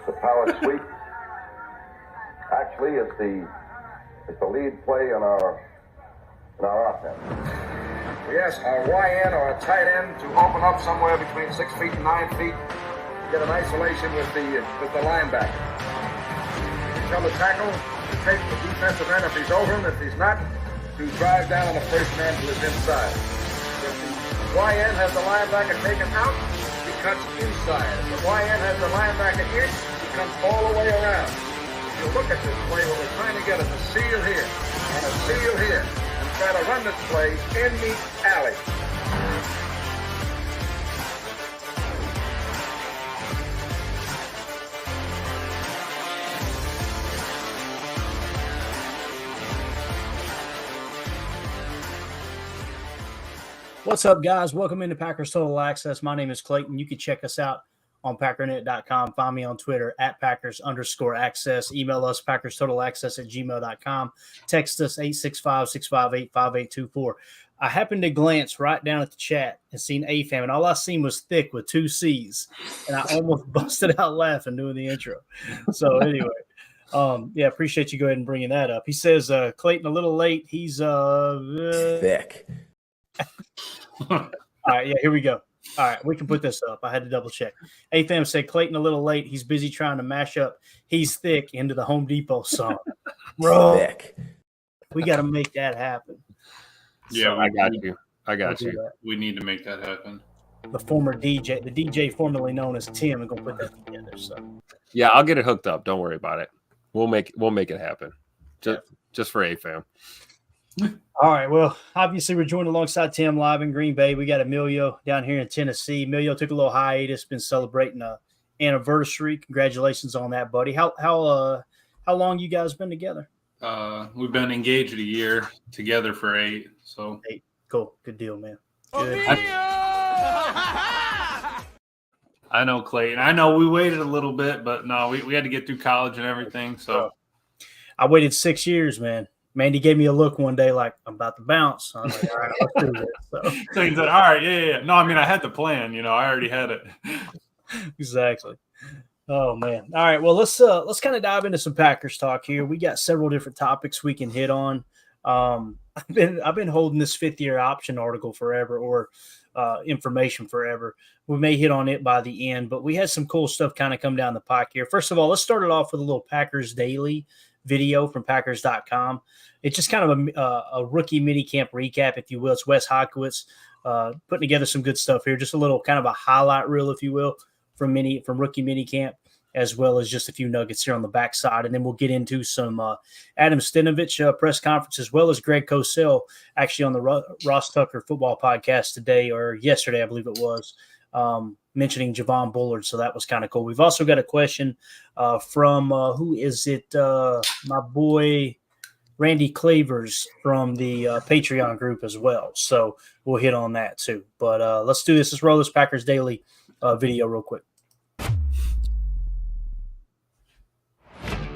the power sweep. Actually, it's the lead play in our offense. Yes, our YN or a tight end to open up somewhere between 6 feet and 9 feet. Get an isolation with the linebacker. You tell the tackle to take the defensive end if he's over him. If he's not, to drive down on the first man to his inside. If the YN has the linebacker taken out, he cuts inside. If the YN has the linebacker in, he comes all the way around. If you look at this play, what we're trying to get is a seal here and a seal here. Try to run this play in the alley. What's up, guys? Welcome into Packers Total Access. My name is Clayton. You can check us out on packernet.com. Find me on Twitter at Packers_access. Email us PackersTotalAccess@gmail.com. Text us 865-658-5824. I happened to glance right down at the chat and seen AFAM, and all I seen was thick with 2 C's, and I almost busted out laughing doing the intro. So anyway, appreciate you go ahead and bringing that up. He says, Clayton, a little late. He's thick. All right, yeah, here we go. All right, we can put this up. I had to double check. AFAM said Clayton a little late. He's busy trying to mash up He's Thick into the Home Depot song. Bro, thick. We got to make that happen. Yeah, So, I got you. That. We need to make that happen. The DJ formerly known as Tim, is going to put that together. So yeah, I'll get it hooked up. Don't worry about it. We'll make it happen. Just for AFAM. All right. Well, obviously, we're joined alongside Tim live in Green Bay. We got Emilio down here in Tennessee. Emilio took a little hiatus, been celebrating an anniversary. Congratulations on that, buddy. How long you guys been together? We've been engaged a year, together for 8. So 8. Cool. Good deal, man. Good. I know, Clayton. I know we waited a little bit, but no, we had to get through college and everything. So I waited 6 years, man. Mandy gave me a look one day like, I'm about to bounce. I was like, all right, let's do this. So he said, all right, yeah. No, I mean, I had the plan. I already had it. Exactly. Oh, man. All right, well, let's kind of dive into some Packers talk here. We got several different topics we can hit on. I've been holding this 5th-year option article forever, or information forever. We may hit on it by the end, but we had some cool stuff kind of come down the pike here. First of all, let's start it off with a little Packers Daily video from Packers.com. It's just kind of a rookie minicamp recap, if you will. It's Wes Hodkiewicz putting together some good stuff here. Just a little kind of a highlight reel, if you will, from rookie minicamp, as well as just a few nuggets here on the backside. And then we'll get into some Adam Stenavich press conference, as well as Greg Cosell, actually on the Ross Tucker football podcast today, or yesterday, I believe it was, mentioning Javon Bullard. So that was kind of cool. We've also got a question from, who is it? My boy, Randy Clavers from the Patreon group as well. So we'll hit on that too. But let's do this. Let's roll this Packers Daily video real quick.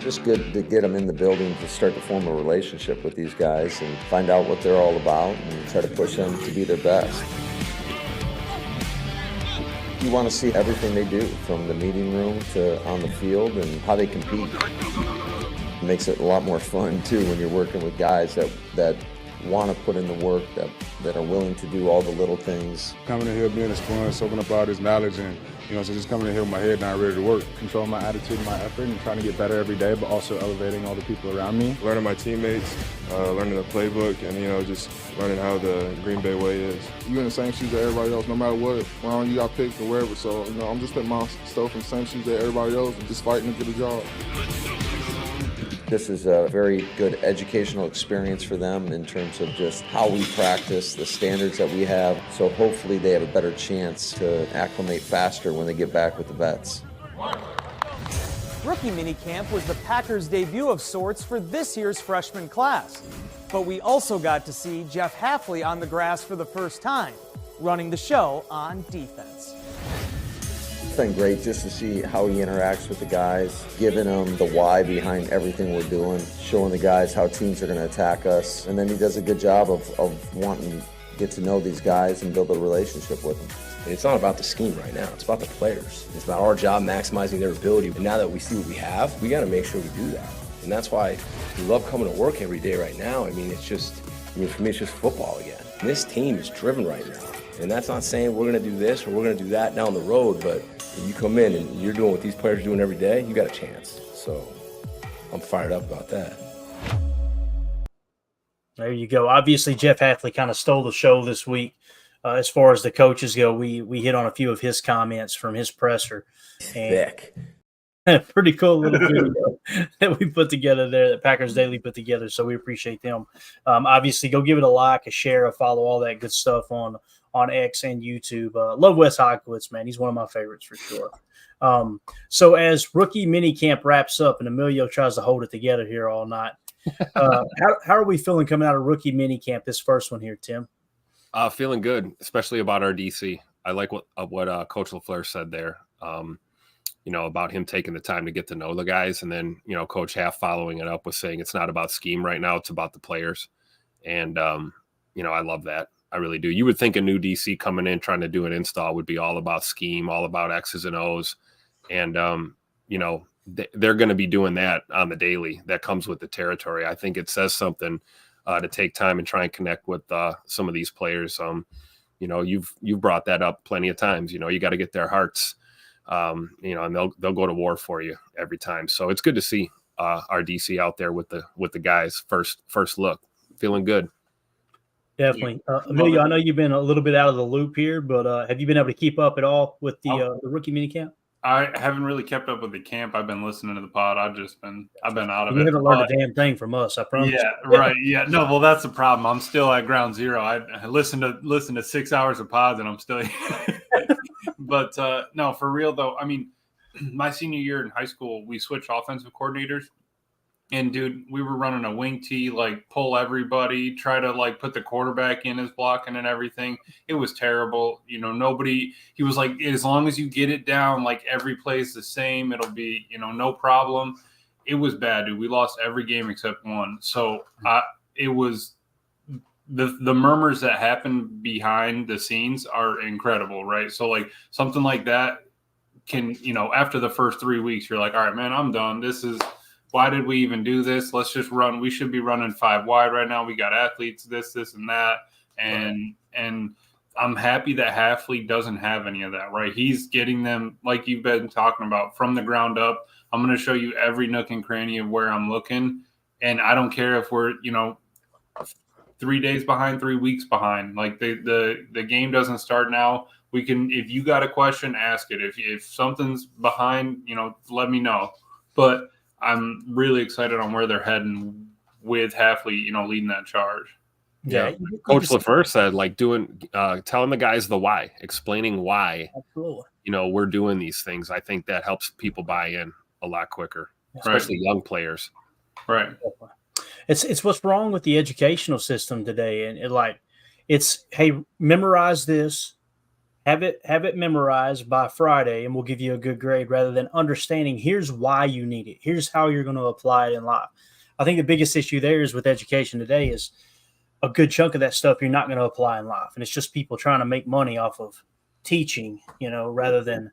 Just good to get them in the building to start to form a relationship with these guys and find out what they're all about and try to push them to be their best. You want to see everything they do, from the meeting room to on the field, and how they compete. It makes it a lot more fun too when you're working with guys that want to put in the work, that are willing to do all the little things. Coming in here being a sponge, soaking up all this knowledge, and so just coming in here with my head down, ready to work. Control my attitude and my effort, and trying to get better every day, but also elevating all the people around me. Learning my teammates, learning the playbook, and just learning how the Green Bay way is. You in the same shoes that everybody else, no matter what round you got picked or wherever. So I'm just putting myself in the same shoes that everybody else and just fighting to get a job. This is a very good educational experience for them in terms of just how we practice, the standards that we have. So hopefully they have a better chance to acclimate faster when they get back with the vets. Rookie minicamp was the Packers' debut of sorts for this year's freshman class. But we also got to see Jeff Hafley on the grass for the first time, running the show on defense. It's been great just to see how he interacts with the guys, giving them the why behind everything we're doing, showing the guys how teams are going to attack us. And then he does a good job of wanting get to know these guys and build a relationship with them. It's not about the scheme right now. It's about the players. It's about our job maximizing their ability. And now that we see what we have, we got to make sure we do that. And that's why we love coming to work every day right now. I mean, for me, it's just football again. And this team is driven right now. And that's not saying we're going to do this or we're going to do that down the road, but if you come in and you're doing what these players are doing every day, you got a chance. So I'm fired up about that. There you go. Obviously, Jeff Hafley kind of stole the show this week. As far as the coaches go, we hit on a few of his comments from his presser. Thick. Pretty cool little video that we put together there, that Packers Daily put together. So we appreciate them. Obviously, go give it a like, a share, a follow, all that good stuff on X and YouTube. Love Wes Hodkowitz, man. He's one of my favorites for sure. So as rookie minicamp wraps up and Emilio tries to hold it together here all night, how are we feeling coming out of rookie minicamp, this first one here, Tim? Feeling good, especially about our DC. I like what Coach LaFleur said there, about him taking the time to get to know the guys. And then, Coach Half following it up with saying it's not about scheme right now. It's about the players. And, I love that. I really do. You would think a new DC coming in trying to do an install would be all about scheme, all about X's and O's. And, they're going to be doing that on the daily. That comes with the territory. I think it says something to take time and try and connect with some of these players. You've brought that up plenty of times. You got to get their hearts, and they'll go to war for you every time. So it's good to see our DC out there with the guys first look, feeling good. Definitely. Emilio, I know you've been a little bit out of the loop here, but have you been able to keep up at all with the rookie minicamp? I haven't really kept up with the camp. I've been listening to the pod. I've been out of it. You haven't learned a damn thing from us, I promise. Yeah, right. Yeah. No, well, that's the problem. I'm still at ground zero. I listened to 6 hours of pods and I'm still But no, for real though. I mean, my senior year in high school, we switched offensive coordinators. And dude, we were running a wing tee, like pull everybody, try to like put the quarterback in his blocking and everything. It was terrible. He was like, as long as you get it down, like every play is the same, it'll be, no problem. It was bad, dude. We lost every game except one. So it was the murmurs that happen behind the scenes are incredible, right? So like something like that can, after the first 3 weeks, you're like, all right, man, I'm done. Why did we even do this? Let's just run. We should be running 5 wide right now. We got athletes, this, and that. And I'm happy that Hafley doesn't have any of that, right? He's getting them, like you've been talking about, from the ground up. I'm going to show you every nook and cranny of where I'm looking. And I don't care if we're, 3 days behind, 3 weeks behind. Like the game doesn't start now. We can, if you got a question, ask it. If something's behind, let me know. But I'm really excited on where they're heading with Hafley, leading that charge. Yeah. Coach LaFleur said, like telling the guys the why, explaining why, Absolutely. We're doing these things. I think that helps people buy in a lot quicker, especially young players. Right. It's what's wrong with the educational system today. And it's, hey, memorize this. Have it memorized by Friday, and we'll give you a good grade, rather than understanding here's why you need it. Here's how you're going to apply it in life. I think the biggest issue there is with education today is a good chunk of that stuff you're not going to apply in life. And it's just people trying to make money off of teaching, rather than,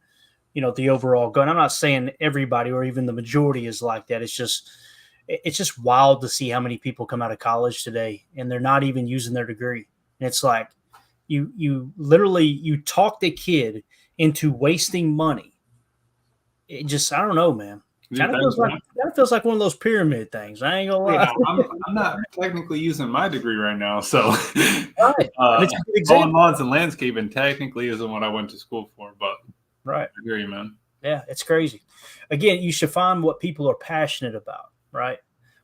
the overall goal. And I'm not saying everybody or even the majority is like that. It's just wild to see how many people come out of college today and they're not even using their degree. And it's like, You literally talk the kid into wasting money. It just, I don't know, man. Kind of feels like one of those pyramid things. I ain't gonna lie. Yeah, I'm not technically using my degree right now, so right. It's a good example. lawns and landscaping technically isn't what I went to school for, but right. I agree, man. Yeah, it's crazy. Again, you should find what people are passionate about, right?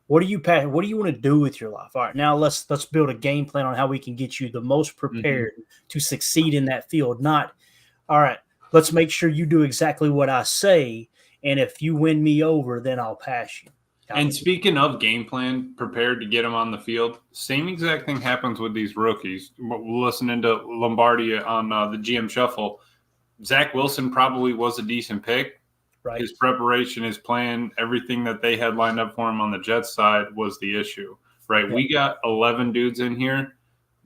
What do you want to do with your life? All right, now let's build a game plan on how we can get you the most prepared to succeed in that field. Not, all right, let's make sure you do exactly what I say, and if you win me over, then I'll pass you. And speaking of game plan, prepared to get them on the field, same exact thing happens with these rookies. Listening to Lombardi on the GM Shuffle, Zach Wilson probably was a decent pick. Right. His preparation, his plan, everything that they had lined up for him on the Jets side was the issue, right? Yeah. We got 11 dudes in here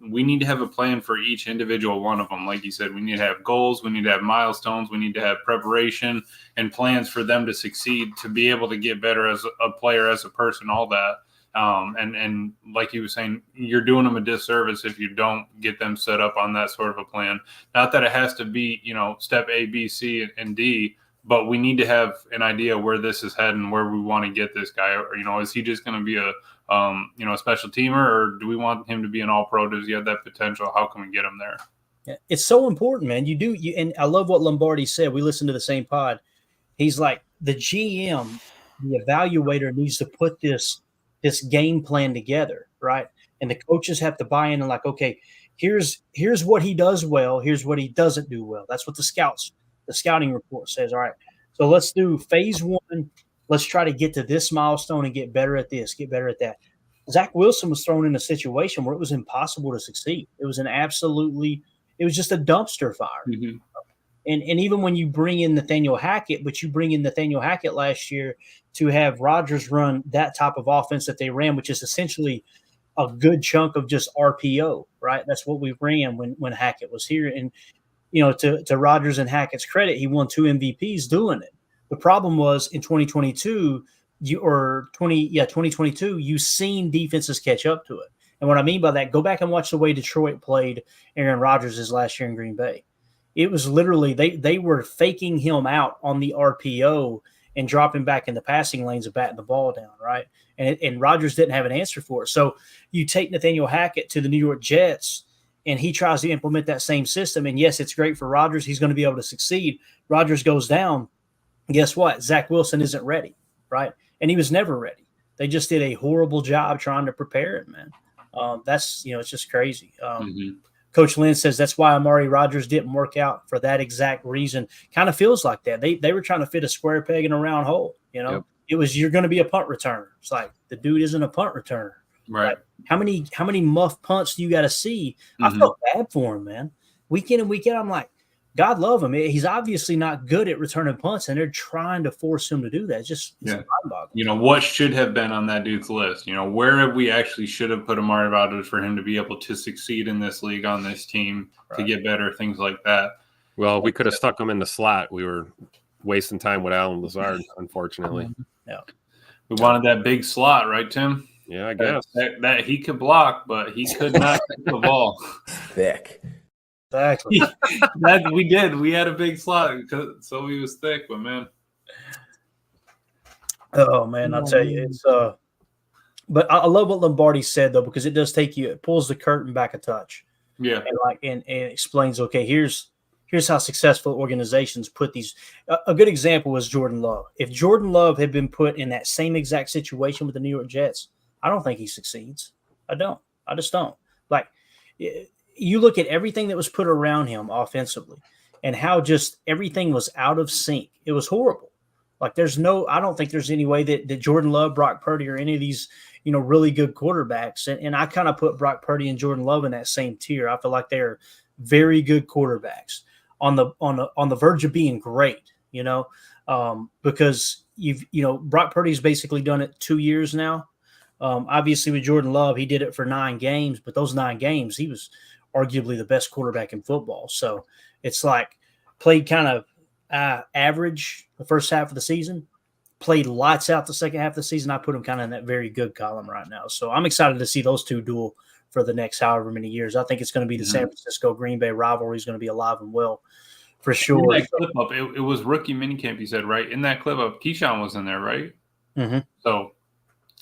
we need to have a plan for each individual one of them. Like you said, we need to have goals, we need to have milestones, we need to have preparation and plans for them to succeed, to be able to get better as a player, as a person, all that. And like you were saying, you're doing them a disservice if you don't get them set up on that sort of a plan. Not that it has to be, step A, B, C, and D, but we need to have an idea where this is heading, where we want to get this guy. Or, is he just going to be a special teamer, or do we want him to be an all-pro? Does he have that potential? How can we get him there? Yeah, it's so important, man. And I love what Lombardi said. We listened to the same pod. He's like, the GM, the evaluator, needs to put this game plan together, right? And the coaches have to buy in and like, okay, here's what he does well, here's what he doesn't do well. That's what the scouting report says. All right, so let's do phase 1. Let's try to get to this milestone and get better at this, get better at that. Zach Wilson was thrown in a situation where it was impossible to succeed. It was just a dumpster fire. Mm-hmm. And even when you bring in Nathaniel Hackett, but you bring in Nathaniel Hackett last year to have Rodgers run that type of offense that they ran, which is essentially a good chunk of just RPO, right? That's what we ran when Hackett was here. And, to Rodgers and Hackett's credit, he won 2 MVPs doing it. The problem was in 2022, 2022, you've seen defenses catch up to it. And what I mean by that, go back and watch the way Detroit played Aaron Rodgers his last year in Green Bay. It was literally they were faking him out on the RPO and dropping back in the passing lanes and batting the ball down, right? And Rodgers didn't have an answer for it. So you take Nathaniel Hackett to the New York Jets, and he tries to implement that same system. And yes, it's great for Rodgers. He's going to be able to succeed. Rodgers goes down. Guess what? Zach Wilson isn't ready, right? And he was never ready. They just did a horrible job trying to prepare him, man. That's it's just crazy. Coach Lynn says that's why Amari Rodgers didn't work out, for that exact reason. Kind of feels like that. They were trying to fit a square peg in a round hole. Yep. It was, you're going to be a punt returner. It's like, the dude isn't a punt returner. Right. Like, how many muff punts do you got to see? I felt bad for him, man. Week in and week out, I'm like, God love him. He's obviously not good at returning punts, and they're trying to force him to do that. It's mind-boggling. What should have been on that dude's list? Where have we actually should have put Amari Rodgers for him to be able to succeed in this league, on this team, to get better, things like that. Well, we could have stuck him in the slot. We were wasting time with Allen Lazard, unfortunately. Yeah. We wanted that big slot, right, Tim? Yeah, I guess. That he could block, but he could not hit the ball. Thick. Exactly. That we did. We had a big slot, so he was thick, but man. Oh man, I'll tell you, it's but I love what Lombardi said though, because it pulls the curtain back a touch. Yeah. And explains, okay, here's how successful organizations put these. A good example was Jordan Love. If Jordan Love had been put in that same exact situation with the New York Jets, I don't think he succeeds. I just don't. Like, you look at everything that was put around him offensively and how just everything was out of sync. It was horrible. Like, I don't think there's any way that Jordan Love, Brock Purdy, or any of these, really good quarterbacks. And I kind of put Brock Purdy and Jordan Love in that same tier. I feel like they're very good quarterbacks on the verge of being great, because Brock Purdy's basically done it 2 years now. Obviously with Jordan Love, he did it for 9 games, but those 9 games, he was arguably the best quarterback in football. So it's like, played kind of average the first half of the season, played lights out the second half of the season. I put him kind of in that very good column right now. So I'm excited to see those two duel for the next however many years. I think it's going to be the San Francisco Green Bay rivalry is going to be alive and well for sure. In that clip up, it was rookie minicamp, you said, right? In that clip up, Keyshawn was in there, right? Mm-hmm. So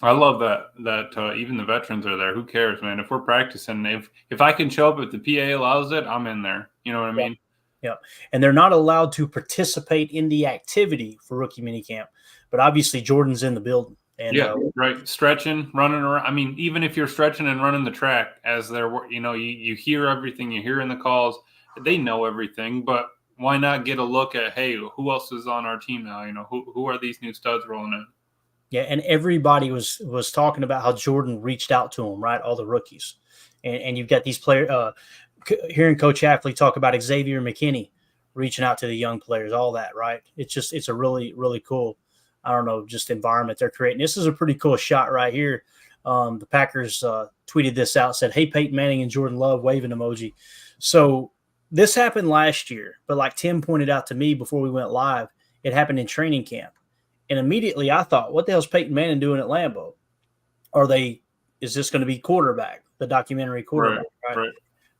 I love that even the veterans are there. Who cares, man? If we're practicing, if I can show up, if the PA allows it, I'm in there. You know what I mean? Yeah. And they're not allowed to participate in the activity for rookie minicamp, but obviously Jordan's in the building. And, right. Stretching, running around. I mean, even if you're stretching and running the track as they're, you hear everything, you hear in the calls, they know everything, but why not get a look at, hey, who else is on our team now? Who are these new studs rolling in? Yeah, and everybody was talking about how Jordan reached out to him, right? All the rookies. And you've got these players, hearing Coach Hafley talk about Xavier McKinney reaching out to the young players, all that, right? It's a really, really cool, just environment they're creating. This is a pretty cool shot right here. The Packers tweeted this out, said, "Hey, Peyton Manning and Jordan Love," waving emoji. So this happened last year, but like Tim pointed out to me before we went live, it happened in training camp. And immediately I thought, what the hell's Peyton Manning doing at Lambeau? Is this going to be quarterback, the documentary quarterback? Right.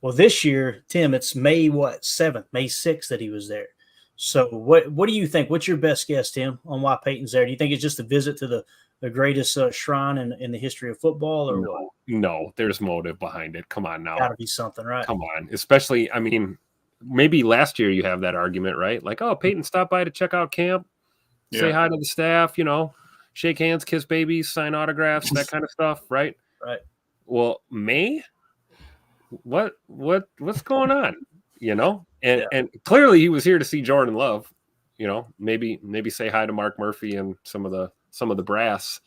Well, this year, Tim, it's May 7th, May 6th that he was there. So what do you think? What's your best guess, Tim, on why Peyton's there? Do you think it's just a visit to the greatest shrine in the history of football? Or what? No, there's motive behind it. Come on now. Got to be something, right? Come on. Especially, I mean, maybe last year you have that argument, right? Like, oh, Peyton stopped by to check out camp, say hi to the staff, shake hands, kiss babies, sign autographs, that kind of stuff, right? Right. Well, May, what's going on? And clearly he was here to see Jordan Love. Maybe say hi to Mark Murphy and some of the brass.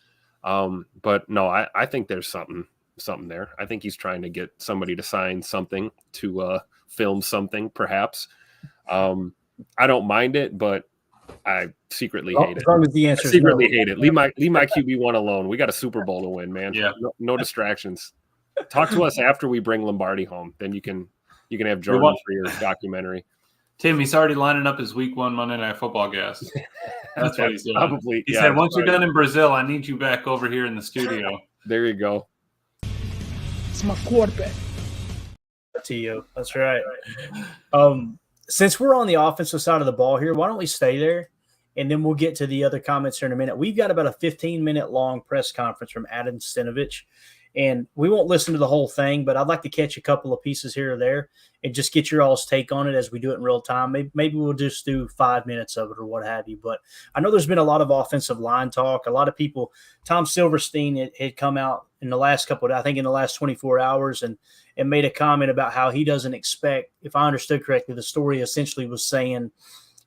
But no, I think there's something there. I think he's trying to get somebody to sign something, to film something, perhaps. I don't mind it, but I secretly hate it. As long as the answer secretly hate it. Leave my QB1 alone. We got a Super Bowl to win, man. Yeah. No distractions. Talk to us after we bring Lombardi home. Then you can have Jordan for your documentary. Tim, he's already lining up his Week 1 Monday Night Football guest. That's what he's doing. Probably. He said, once you're done in Brazil, I need you back over here in the studio. There you go. It's my quarterback. T.O. That's right. Since we're on the offensive side of the ball here, why don't we stay there? And then we'll get to the other comments here in a minute. We've got about a 15-minute long press conference from Adam Stenavich. And we won't listen to the whole thing, but I'd like to catch a couple of pieces here or there and just get your all's take on it as we do it in real time. Maybe we'll just do 5 minutes of it or what have you. But I know there's been a lot of offensive line talk. A lot of people, Tom Silverstein had come out in the last I think in the last 24 hours and made a comment about how he doesn't expect, if I understood correctly, the story essentially was saying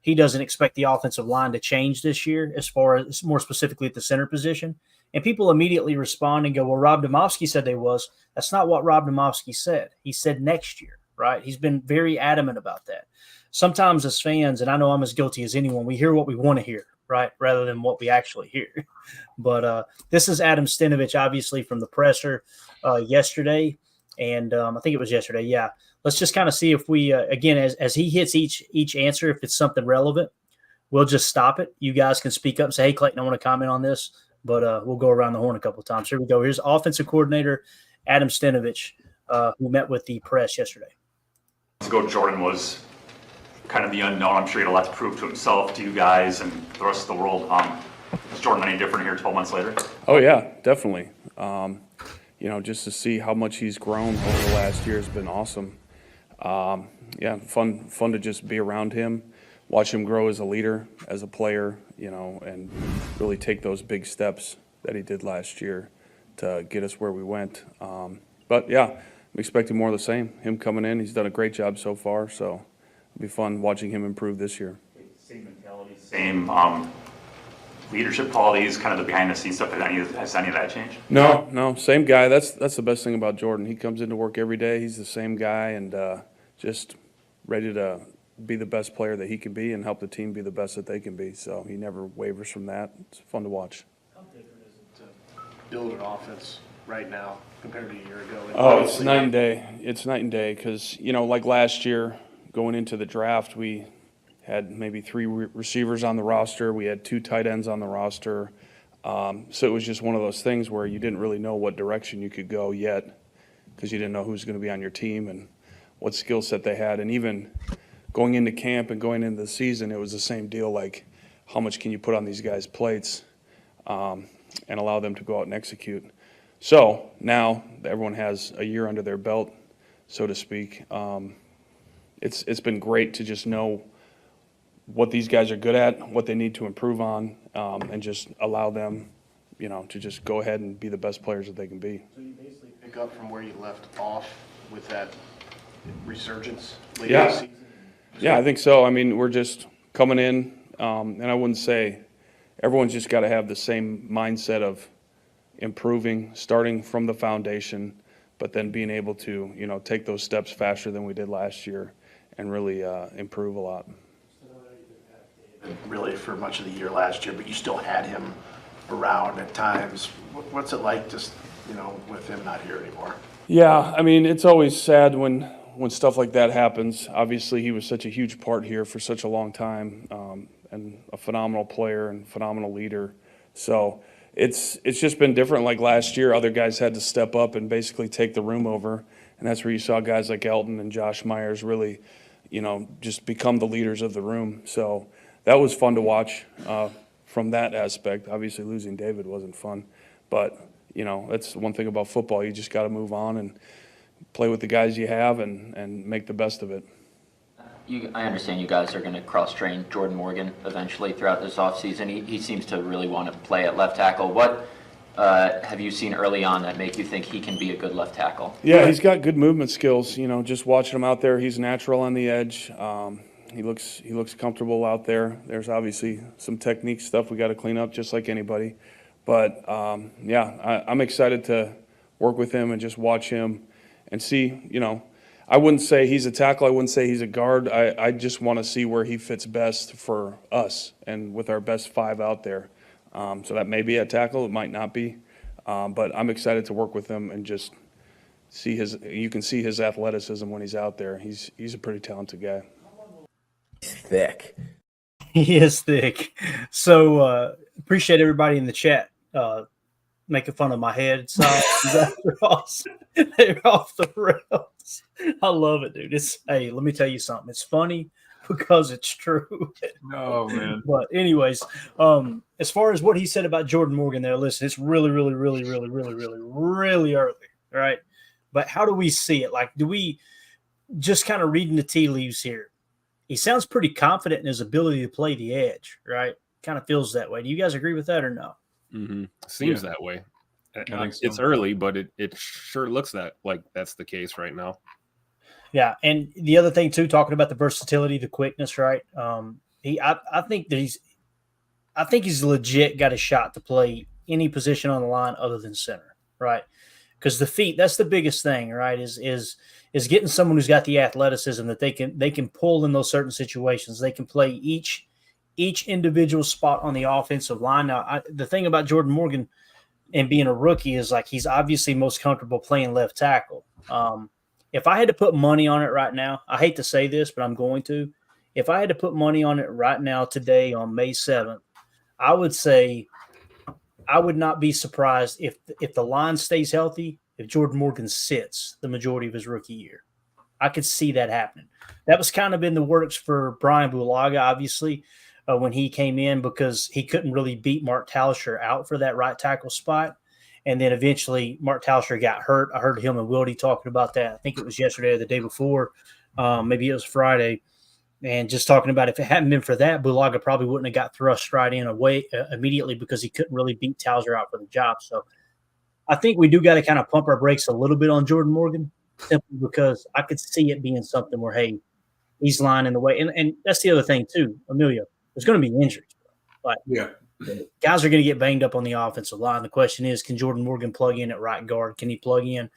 he doesn't expect the offensive line to change this year as far as more specifically at the center position. And people immediately respond and go, well, Rob Domofsky said they was. That's not what Rob Domofsky said. He said next year, right? He's been very adamant about that. Sometimes as fans, and I know I'm as guilty as anyone, we hear what we want to hear, right, rather than what we actually hear. But this is Adam Stenavich, obviously, from the presser yesterday. And I think it was yesterday, yeah. Let's just kind of see if we, again, as he hits each answer, if it's something relevant, we'll just stop it. You guys can speak up and say, hey, Clayton, I want to comment on this. But we'll go around the horn a couple of times. Here we go. Here's offensive coordinator Adam Stenavich, who met with the press yesterday. Jordan was kind of the unknown. I'm sure he had a lot to prove to himself, to you guys, and the rest of the world. Is Jordan any different here 12 months later? Oh, yeah, definitely. Just to see how much he's grown over the last year has been awesome. Fun to just be around him, watch him grow as a leader, as a player, and really take those big steps that he did last year to get us where we went. But yeah, I'm expecting more of the same. Him coming in, he's done a great job so far, so it'll be fun watching him improve this year. Same mentality, same leadership qualities, kind of the behind-the-scenes stuff. Has any of that changed? No, same guy. That's the best thing about Jordan. He comes into work every day. He's the same guy and just ready to be the best player that he can be and help the team be the best that they can be. So he never wavers from that. It's fun to watch. How different is it to build an offense right now compared to a year ago? Oh, it's night and day. It's night and day because, like last year going into the draft, we had maybe 3 receivers on the roster. We had 2 tight ends on the roster. So it was just one of those things where you didn't really know what direction you could go yet because you didn't know who's going to be on your team and what skill set they had. And even going into camp and going into the season, it was the same deal, like how much can you put on these guys' plates and allow them to go out and execute. So now everyone has a year under their belt, so to speak. It's been great to just know what these guys are good at, what they need to improve on, and just allow them, to just go ahead and be the best players that they can be. So you basically pick up from where you left off with that resurgence later Yeah. this season? Yeah, I think so. I mean, we're just coming in, and I wouldn't say everyone's just got to have the same mindset of improving, starting from the foundation, but then being able to, take those steps faster than we did last year and really improve a lot. Really for much of the year last year, but you still had him around at times. What's it like just with him not here anymore? Yeah, I mean, it's always sad when stuff like that happens. Obviously, he was such a huge part here for such a long time, and a phenomenal player and phenomenal leader. So it's just been different. Like last year, other guys had to step up and basically take the room over, and that's where you saw guys like Elton and Josh Myers really, just become the leaders of the room. So that was fun to watch from that aspect. Obviously, losing David wasn't fun, but that's one thing about football. You just got to move on and play with the guys you have and make the best of it. I understand you guys are going to cross-train Jordan Morgan eventually throughout this offseason. He seems to really want to play at left tackle. What have you seen early on that make you think he can be a good left tackle? Yeah, he's got good movement skills. Just watching him out there, he's natural on the edge. He looks comfortable out there. There's obviously some technique stuff we got to clean up, just like anybody. But I'm excited to work with him and just watch him and see. I wouldn't say he's a tackle. I wouldn't say he's a guard. I just want to see where he fits best for us and with our best 5 out there. So that may be at tackle. It might not be. But I'm excited to work with him and just see you can see his athleticism when he's out there. He's a pretty talented guy. He's thick. He is thick. So appreciate everybody in the chat making fun of my head. So they're off the rails. I love it, dude. Hey, let me tell you something. It's funny because it's true. Oh, man. But anyways, as far as what he said about Jordan Morgan there, listen, it's really, really, really, really, really, really, really early, right? But how do we see it? Like, do we just kind of reading the tea leaves here? He sounds pretty confident in his ability to play the edge, right? Kind of feels that way. Do you guys agree with that or no? Mm-hmm. Seems that way. I think so. It's early, but it sure looks like that's the case right now. Yeah, and the other thing too, talking about the versatility, the quickness, right? I think he's legit got a shot to play any position on the line other than center, right? Because the feet, that's the biggest thing, right? Is getting someone who's got the athleticism that they can pull in those certain situations. They can play each individual spot on the offensive line. Now, the thing about Jordan Morgan and being a rookie is like he's obviously most comfortable playing left tackle. If I had to put money on it right now, I hate to say this, but I'm going to. If I had to put money on it right now today on May 7th, I would say I would not be surprised if the line stays healthy, if Jordan Morgan sits the majority of his rookie year. I could see that happening. That was kind of in the works for Brian Bulaga, obviously, when he came in because he couldn't really beat Mark Tauscher out for that right tackle spot. And then eventually Mark Tauscher got hurt. I heard him and Wildy talking about that. I think it was yesterday or the day before. Maybe it was Friday. And just talking about if it hadn't been for that, Bulaga probably wouldn't have got thrust right in away immediately because he couldn't really beat Tauscher out for the job. So I think we do got to kind of pump our brakes a little bit on Jordan Morgan simply because I could see it being something where, hey, he's lying in the way. And that's the other thing too, Emilio. There's going to be injuries. Like, yeah. Guys are going to get banged up on the offensive line. The question is, can Jordan Morgan plug in at right guard? Can he plug in,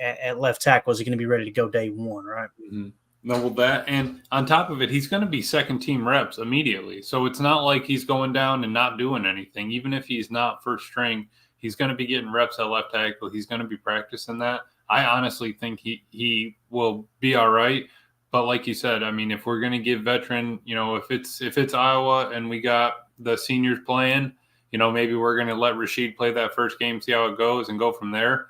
at left tackle? Is he going to be ready to go day one, right? Mm-hmm. No, well, that, and on top of it, he's going to be second-team reps immediately. So it's not like he's going down and not doing anything. Even if he's not first string, he's going to be getting reps at left tackle. He's going to be practicing that. I honestly think he will be all right. But like you said, I mean, if we're going to give veteran, if it's Iowa and we got the seniors playing, maybe we're going to let Rashid play that first game, see how it goes, and go from there,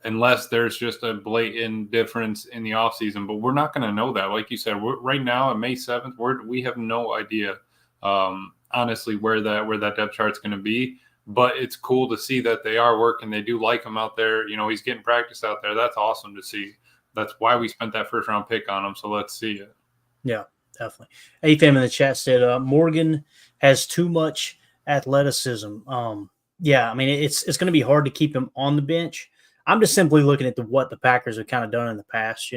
unless there's just a blatant difference in the offseason. But we're not going to know that. Like you said, right now on May 7th, we have no idea, honestly, where that depth chart's going to be. But it's cool to see that they are working. They do like him out there. He's getting practice out there. That's awesome to see. That's why we spent that first-round pick on him, so let's see it. Yeah, definitely. AFM in the chat said Morgan has too much athleticism. Yeah, I mean, it's going to be hard to keep him on the bench. I'm just simply looking at what the Packers have kind of done in the past,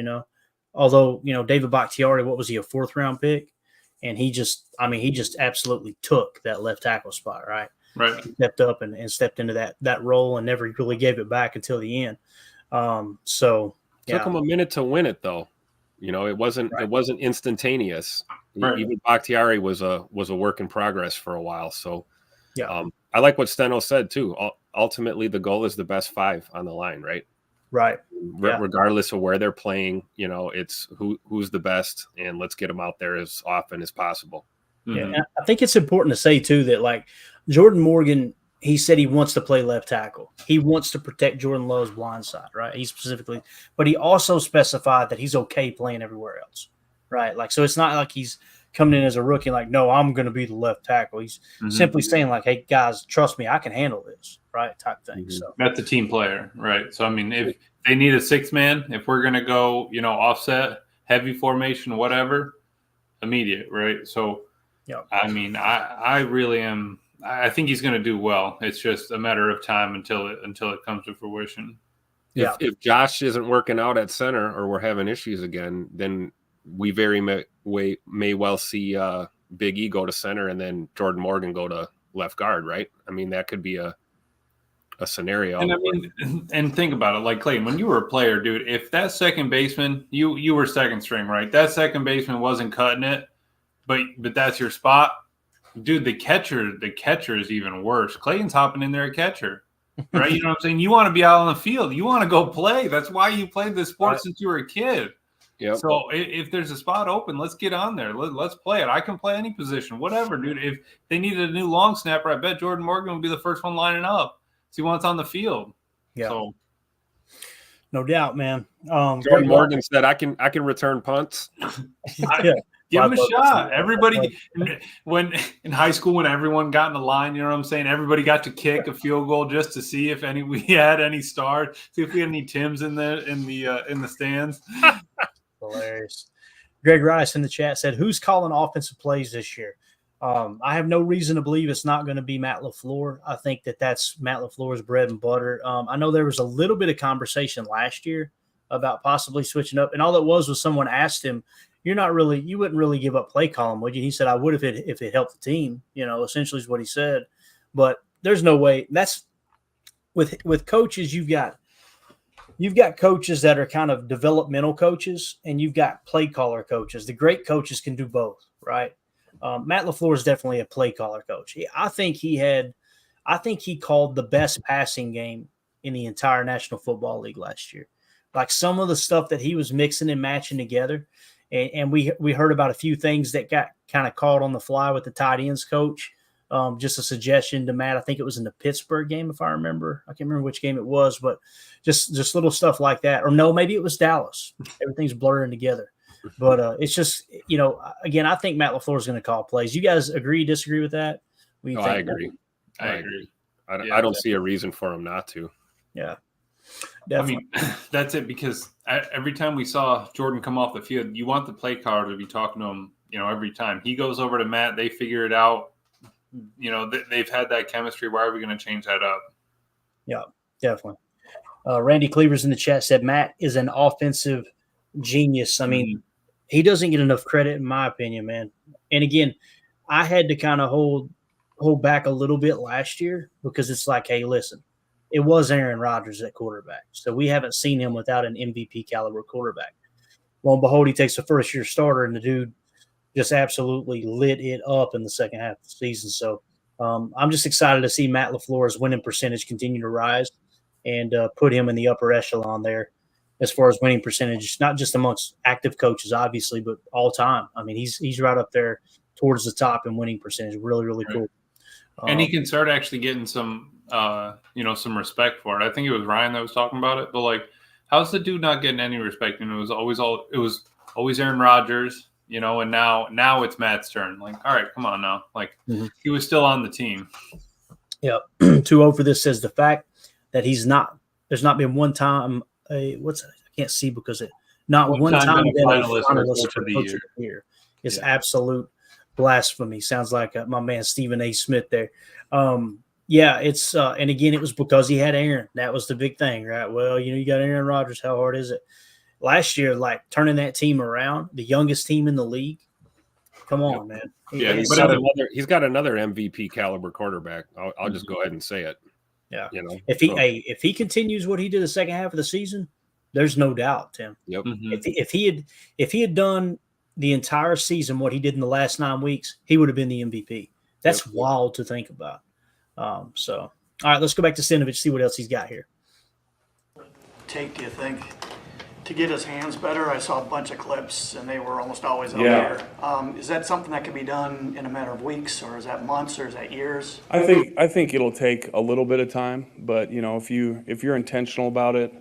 Although, David Bakhtiari, what was he, a 4th-round pick? And he just absolutely took that left tackle spot, right? Right. He stepped up and stepped into that role and never really gave it back until the end. Took him a minute to win it, though. It wasn't instantaneous. Right. Even Bakhtiari was a work in progress for a while. So, yeah, I like what Steno said too. Ultimately, the goal is the best 5 on the line, right? Right. Regardless of where they're playing, it's who's the best, and let's get them out there as often as possible. Yeah, and I think it's important to say too that like Jordan Morgan, he said he wants to play left tackle. He wants to protect Jordan Love's blind side, right? He specifically, but he also specified that he's okay playing everywhere else, right? Like, so it's not like he's coming in as a rookie like, no, I'm going to be the left tackle. He's simply saying like, hey guys, trust me, I can handle this, right? Type thing. So that's a team player, right? So I mean, if they need a 6 man, if we're going to go, offset, heavy formation, whatever, immediate, right? So, I mean, I really am. I think he's going to do well. It's just a matter of time until it comes to fruition. If Josh isn't working out at center or we're having issues again, then we may well see Big E go to center and then Jordan Morgan go to left guard, right? I mean, that could be a scenario. And I mean, and think about it, like Clayton, when you were a player, dude, if that second baseman, you were second string, right? That second baseman wasn't cutting it, but that's your spot. Dude, the catcher is even worse. Clayton's hopping in there at catcher, right? You know what I'm saying? You want to be out on the field. You want to go play. That's why you played this sport since you were a kid. Yep. So if there's a spot open, let's get on there. Let's play it. I can play any position, whatever, dude. If they needed a new long snapper, I bet Jordan Morgan would be the first one lining up. See what's on the field. Yeah. So, no doubt, man. Jordan Morgan said, "I can return punts." Give him a shot. Everybody, when in high school, when everyone got in the line, you know what I'm saying? Everybody got to kick a field goal just to see if we had any stars, see if we had any Tims in the stands. Hilarious. Greg Rice in the chat said, "Who's calling offensive plays this year?" I have no reason to believe it's not going to be Matt LaFleur. I think that's Matt LaFleur's bread and butter. I know there was a little bit of conversation last year about possibly switching up, and all it was someone asked him, you wouldn't really give up play calling, would you? He said, I would if it helped the team, essentially is what he said. But there's no way. That's with coaches, you've got coaches that are kind of developmental coaches, and you've got play caller coaches. The great coaches can do both, right? Matt LaFleur is definitely a play caller coach. I think he called the best passing game in the entire National Football League last year. Like some of the stuff that he was mixing and matching together. And we heard about a few things that got kind of caught on the fly with the tight ends coach. Just a suggestion to Matt. I think it was in the Pittsburgh game, if I remember. I can't remember which game it was, but just little stuff like that. Or no, maybe it was Dallas. Everything's blurring together. But it's just, again, I think Matt LaFleur is going to call plays. You guys agree, disagree with that? I agree. I agree. I don't see a reason for him not to. Yeah. Definitely. I mean, that's it, because every time we saw Jordan come off the field, you want the play caller to be talking to him, every time. He goes over to Matt, they figure it out. They've had that chemistry. Why are we going to change that up? Yeah, definitely. Randy Cleaver's in the chat said Matt is an offensive genius. I mean, he doesn't get enough credit, in my opinion, man. And again, I had to kind of hold back a little bit last year because it's like, hey, listen, it was Aaron Rodgers at quarterback. So we haven't seen him without an MVP caliber quarterback. Lo and behold, he takes a first-year starter, and the dude just absolutely lit it up in the second half of the season. So I'm just excited to see Matt LaFleur's winning percentage continue to rise and put him in the upper echelon there as far as winning percentage, not just amongst active coaches, obviously, but all time. I mean, he's right up there towards the top in winning percentage. Really, really cool. And he can start actually getting some respect for it. I think it was Ryan that was talking about it, but like, how's the dude not getting any respect? It was always Aaron Rodgers, and now it's Matt's turn. Like, all right, come on now. Like, he was still on the team. Yeah. 2-0 for this says the fact that there's not been one time I can't see because not one time been a finalist for Coach of the Year. It's absolute blasphemy. Sounds like my man Stephen A. Smith there. It's and again, it was because he had Aaron. That was the big thing, right? Well, you got Aaron Rodgers. How hard is it? Last year, like turning that team around, the youngest team in the league. Come on, man. Yeah, he's got another MVP caliber quarterback. I'll just go ahead and say it. Yeah, if he continues what he did the second half of the season, there's no doubt, Tim. Yep. If he had done the entire season what he did in the last 9 weeks, he would have been the MVP. That's wild to think about. So, all right, let's go back to Stenavich, see what else he's got here. Take, do you think, to get his hands better? I saw a bunch of clips, and they were almost always out Yeah. there. Is that something that can be done in a matter of weeks, or is that months, or is that years? I think it'll take a little bit of time, but if you're intentional about it,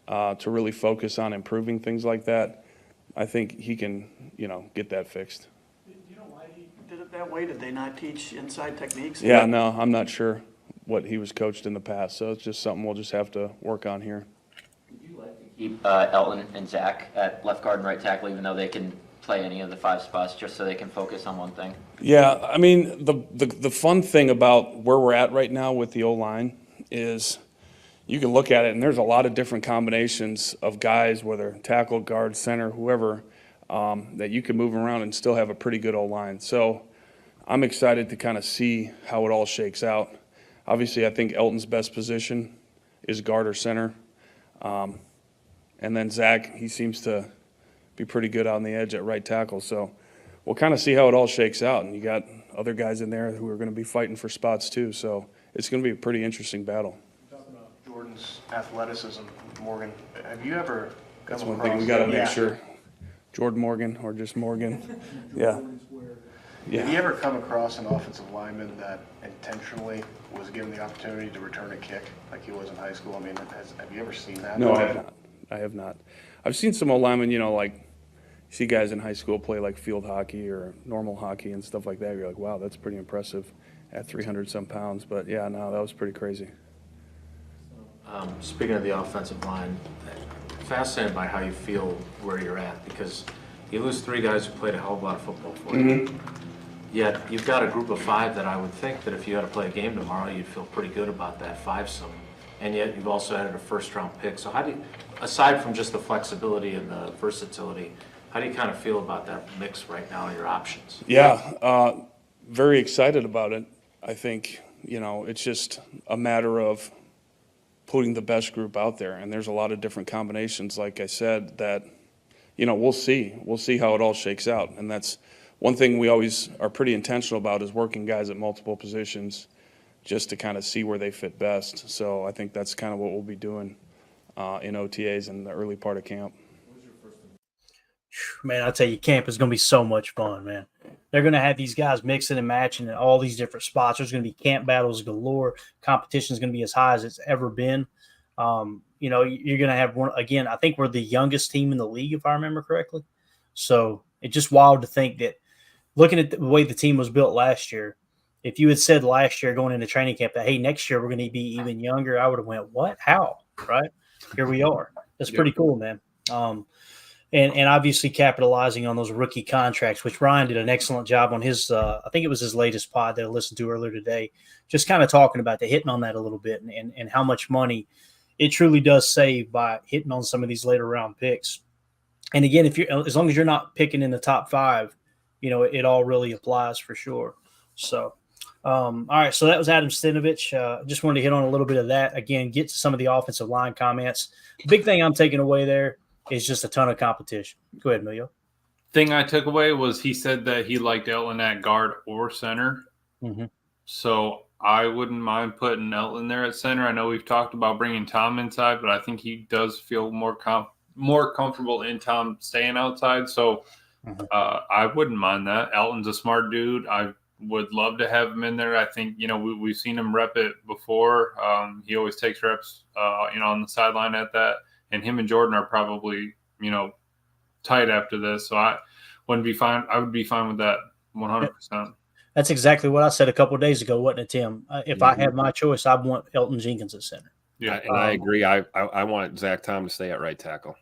to really focus on improving things like that, I think he can get that fixed. Do you know why he did it that way? Did they not teach inside techniques? Yeah, no, I'm not sure what he was coached in the past, so it's just something we'll just have to work on here. Would you like to keep Elton and Zach at left guard and right tackle, even though they can play any of the 5 spots, just so they can focus on one thing? Yeah, I mean, the fun thing about where we're at right now with the O-line is you can look at it, and there's a lot of different combinations of guys, whether tackle, guard, center, whoever, that you can move around and still have a pretty good O-line. So I'm excited to kind of see how it all shakes out. Obviously, I think Elton's best position is guard or center. And then Zach, he seems to be pretty good on the edge at right tackle. So we'll kind of see how it all shakes out. And you got other guys in there who are going to be fighting for spots too. So it's going to be a pretty interesting battle. Talking about Jordan's athleticism, Morgan, have you ever That's come one across? thing we got to make Yeah. sure. Jordan Morgan or just Morgan. Yeah. Have you ever come across an offensive lineman that intentionally was given the opportunity to return a kick like he was in high school? I mean, have you ever seen that? No, I have not. I have not. I've seen some linemen, like you see guys in high school play like field hockey or normal hockey and stuff like that. You're like, wow, that's pretty impressive at 300 some pounds. But yeah, no, that was pretty crazy. Speaking of the offensive line, fascinated by how you feel where you're at, because you lose 3 guys who played a hell of a lot of football for you. Yet you've got a group of 5 that I would think that if you had to play a game tomorrow, you'd feel pretty good about that 5-some. And yet you've also added a first-round pick. So how do you, aside from just the flexibility and the versatility, how do you kind of feel about that mix right now and your options? Yeah, very excited about it. I think, it's just a matter of putting the best group out there. And there's a lot of different combinations, like I said, that, we'll see. We'll see how it all shakes out. And that's one thing we always are pretty intentional about, is working guys at multiple positions just to kind of see where they fit best. So I think that's kind of what we'll be doing in OTAs in the early part of camp. Man, I tell you, camp is going to be so much fun, man. They're going to have these guys mixing and matching in all these different spots. There's going to be camp battles galore. Competition is going to be as high as it's ever been. You're going to have one again. I think we're the youngest team in the league, if I remember correctly. So it's just wild to think that, looking at the way the team was built last year, if you had said last year going into training camp that, hey, next year we're going to be even younger, I would have went, what? How? Right? Here we are. That's pretty cool, man. And obviously capitalizing on those rookie contracts, which Ryan did an excellent job on his, I think it was his latest pod that I listened to earlier today, just kind of talking about hitting on that a little bit and how much money it truly does save by hitting on some of these later round picks. And again, as long as you're not picking in the top 5, it all really applies for sure. So, all right. So that was Adam Stenavich. Just wanted to hit on a little bit of that. Again, get to some of the offensive line comments. The big thing I'm taking away there is just a ton of competition. Go ahead, Emilio. Thing I took away was he said that he liked Elton at guard or center. Mm-hmm. So I wouldn't mind putting Elton there at center. I know we've talked about bringing Tom inside, but I think he does feel more comfortable in Tom staying outside. So I wouldn't mind that. Elton's a smart dude. I would love to have him in there. I think, we've seen him rep it before. He always takes reps, on the sideline at that. And him and Jordan are probably, tight after this. So I would be fine with that 100%. That's exactly what I said a couple of days ago, wasn't it, Tim? If I had my choice, I'd want Elton Jenkins at center. Yeah, and I agree. I want Zach Tom to stay at right tackle.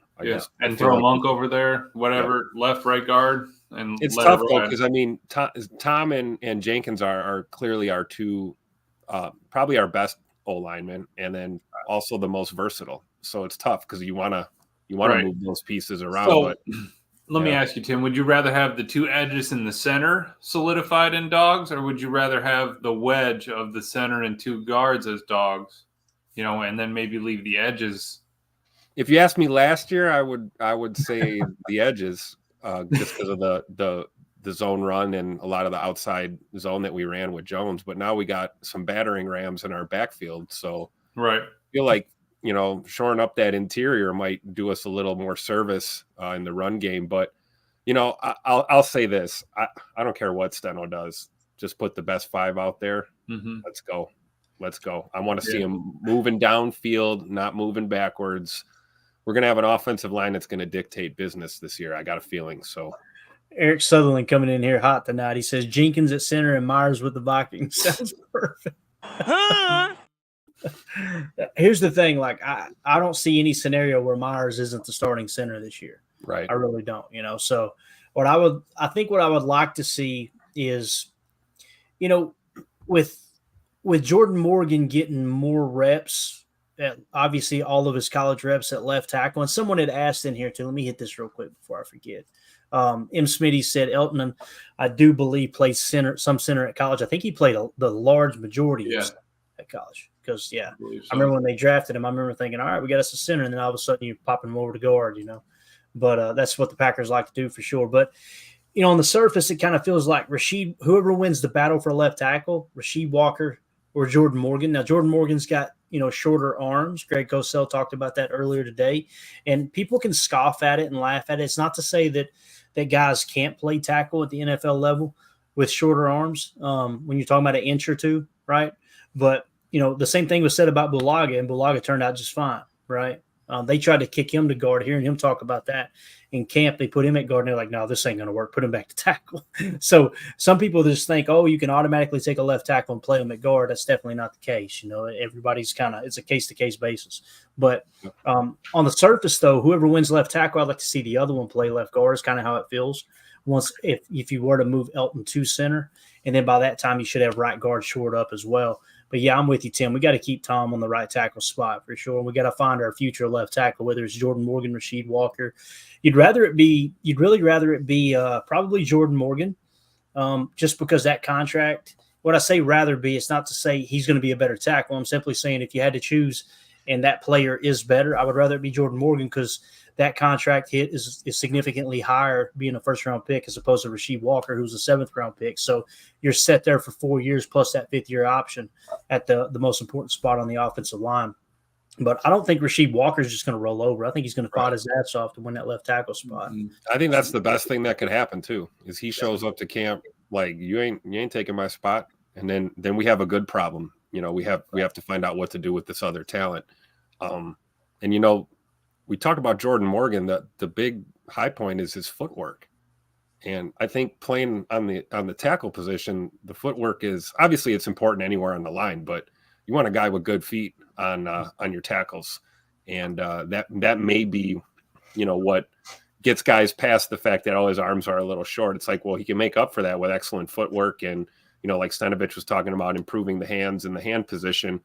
And throw Monk over there, whatever, left, right guard. And it's tough, though, because, Tom and Jenkins are clearly our 2, probably our best O-linemen, and then also the most versatile. So it's tough because you want to move those pieces around. So, let me ask you, Tim, would you rather have the 2 edges in the center solidified in dogs, or would you rather have the wedge of the center and 2 guards as dogs, and then maybe leave the edges? If you asked me last year, I would say the edges, just because of the the zone run and a lot of the outside zone that we ran with Jones, but now we got some battering rams in our backfield. So right. I feel like, shoring up that interior might do us a little more service in the run game. But, I'll say this. I don't care what Steno does. Just put the best 5 out there. Mm-hmm. Let's go. I want to see him moving downfield, not moving backwards. We're going to have an offensive line that's going to dictate business this year. I got a feeling. So Eric Sutherland coming in here hot tonight. He says Jenkins at center and Myers with the Vikings. Sounds perfect. Here's the thing. Like, I don't see any scenario where Myers isn't the starting center this year. Right. I really don't, So what I would like to see is, with Jordan Morgan getting more reps, obviously all of his college reps at left tackle. And someone had asked in here too. Let me hit this real quick before I forget. M. Smitty said Elton, I do believe, played some center at college. I think he played the large majority of at college. Because, I remember when they drafted him, I remember thinking, all right, we got us a center. And then all of a sudden you're popping him over to guard, But that's what the Packers like to do for sure. But, on the surface, it kind of feels like whoever wins the battle for left tackle, Rasheed Walker or Jordan Morgan. Now, Jordan Morgan's got, shorter arms. Greg Cosell talked about that earlier today. And people can scoff at it and laugh at it. It's not to say that guys can't play tackle at the NFL level with shorter arms when you're talking about an inch or two, right? But, the same thing was said about Bulaga, and Bulaga turned out just fine, right? They tried to kick him to guard. Hearing him talk about that in camp, they put him at guard, and they're like, no, this ain't going to work. Put him back to tackle. So some people just think, oh, you can automatically take a left tackle and play him at guard. That's definitely not the case. Everybody's it's a case-to-case basis. But on the surface, though, whoever wins left tackle, I'd like to see the other one play left guard is kind of how it feels. Once if you were to move Elton to center, and then by that time you should have right guard short up as well. But, I'm with you, Tim. We got to keep Tom on the right tackle spot for sure. We got to find our future left tackle, whether it's Jordan Morgan, Rasheed Walker. You'd really rather it be probably Jordan Morgan, just because that contract. What I say rather be, it's not to say he's going to be a better tackle. I'm simply saying if you had to choose and that player is better, I would rather it be Jordan Morgan because that contract hit is significantly higher being a first-round pick as opposed to Rasheed Walker, who's a seventh-round pick. So you're set there for 4 years plus that fifth-year option at the most important spot on the offensive line. But I don't think Rasheed Walker is just going to roll over. I think he's going to fight his ass off to win that left tackle spot. I think that's the best thing that could happen too, is he shows up to camp like you ain't taking my spot, and then we have a good problem. We have to find out what to do with this other talent. We talk about Jordan Morgan. The big high point is his footwork, and I think playing on the tackle position, the footwork is obviously it's important anywhere on the line, but you want a guy with good feet on your tackles, and that may be, what gets guys past the fact that his arms are a little short. It's like, well, he can make up for that with excellent footwork, and like Stenovich was talking about, improving the hands and the hand position,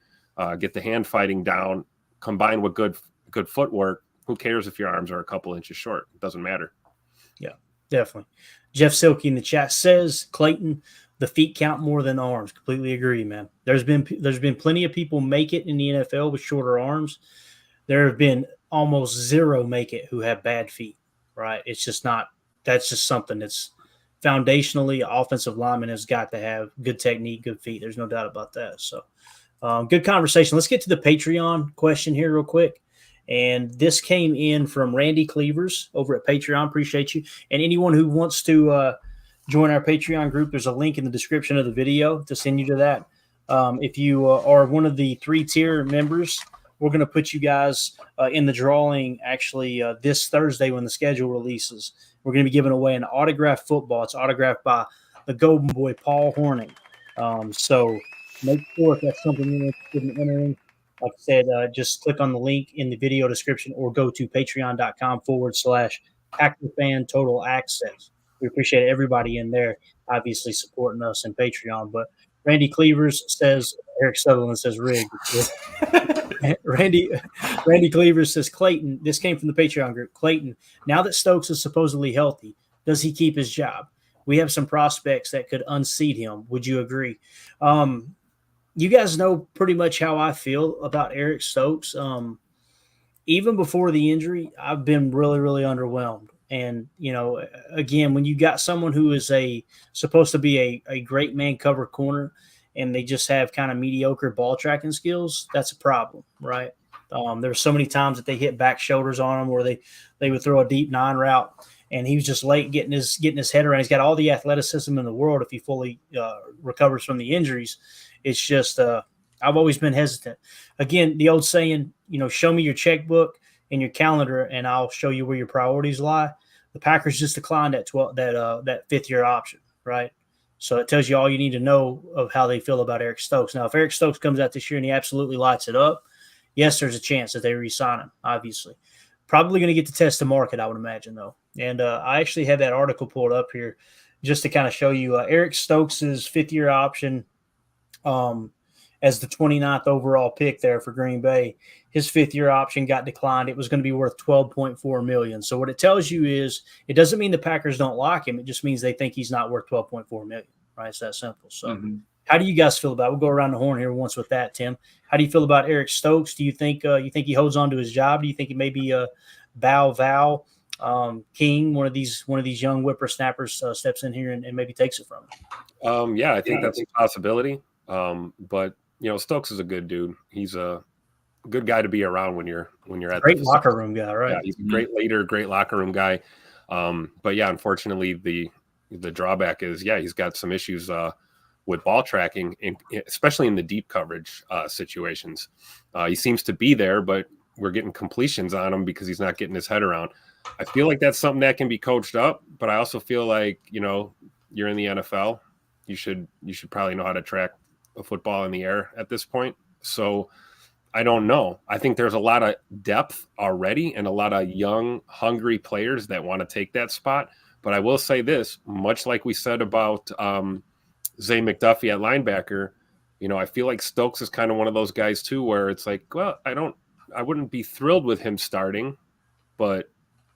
get the hand fighting down, combined with good footwork. Who cares if your arms are a couple inches short? It doesn't matter. Yeah, definitely. Jeff Silky in the chat says, Clayton, the feet count more than arms. Completely agree, man. There's been plenty of people make it in the NFL with shorter arms. There have been almost zero make it who have bad feet, right? It's just not – that's just something that's foundationally offensive lineman has got to have good technique, good feet. There's no doubt about that. So good conversation. Let's get to the Patreon question here real quick. And this came in from Randy Cleavers over at Patreon. Appreciate you. And anyone who wants to join our Patreon group, there's a link in the description of the video to send you to that. If you are one of the 3-tier members, we're going to put you guys in the drawing actually this Thursday when the schedule releases. We're going to be giving away an autographed football. It's autographed by the Golden Boy, Paul Hornung. So make sure if that's something you're interested in entering, like I said, just click on the link in the video description or go to patreon.com/PackerFan Total Access. We appreciate everybody in there, obviously supporting us in Patreon. But Randy Cleavers says, Eric Sutherland says, rigged. Randy Cleavers says, Clayton, this came from the Patreon group. Clayton, now that Stokes is supposedly healthy, does he keep his job? We have some prospects that could unseat him. Would you agree? You guys know pretty much how I feel about Eric Stokes. Even before the injury, I've been really, really underwhelmed. And, again, when you got someone who is supposed to be a great man cover corner and they just have kind of mediocre ball tracking skills, that's a problem, right? There's so many times that they hit back shoulders on him where they would throw a deep 9 route and he was just late getting his head around. He's got all the athleticism in the world if he fully recovers from the injuries. It's just I've always been hesitant. Again, the old saying, show me your checkbook and your calendar and I'll show you where your priorities lie. The Packers just declined that fifth-year option, right? So it tells you all you need to know of how they feel about Eric Stokes. Now, if Eric Stokes comes out this year and he absolutely lights it up, yes, there's a chance that they re-sign him, obviously. Probably going to get to test the market, I would imagine, though. And I actually have that article pulled up here just to kind of show you Eric Stokes' fifth-year option as the 29th overall pick there for Green Bay. His fifth-year option got declined. It was going to be worth $12.4 million. So what it tells you is it doesn't mean the Packers don't like him. It just means they think he's not worth $12.4 million, right? It's that simple. So How do you guys feel about it? We'll go around the horn here once with that, Tim. How do you feel about Eric Stokes? Do you think he holds on to his job? Do you think he may be Val King, one of these young whippersnappers steps in here and maybe takes it from him? Yeah, I think that's a possibility. But Stokes is a good dude. He's a good guy to be around when you're at great locker room guy, right? Yeah, he's a great leader, great locker room guy. But yeah, unfortunately, the drawback is he's got some issues with ball tracking, especially in the deep coverage situations. He seems to be there, but we're getting completions on him because he's not getting his head around. I feel like that's something that can be coached up, but I also feel like you're in the NFL. You should probably know how to track a football in the air at this point. So I don't know. I think there's a lot of depth already and a lot of young, hungry players that want to take that spot. But I will say this, much like we said about Zay McDuffie at linebacker, I feel like Stokes is kind of one of those guys too, where it's like, well, I wouldn't be thrilled with him starting, but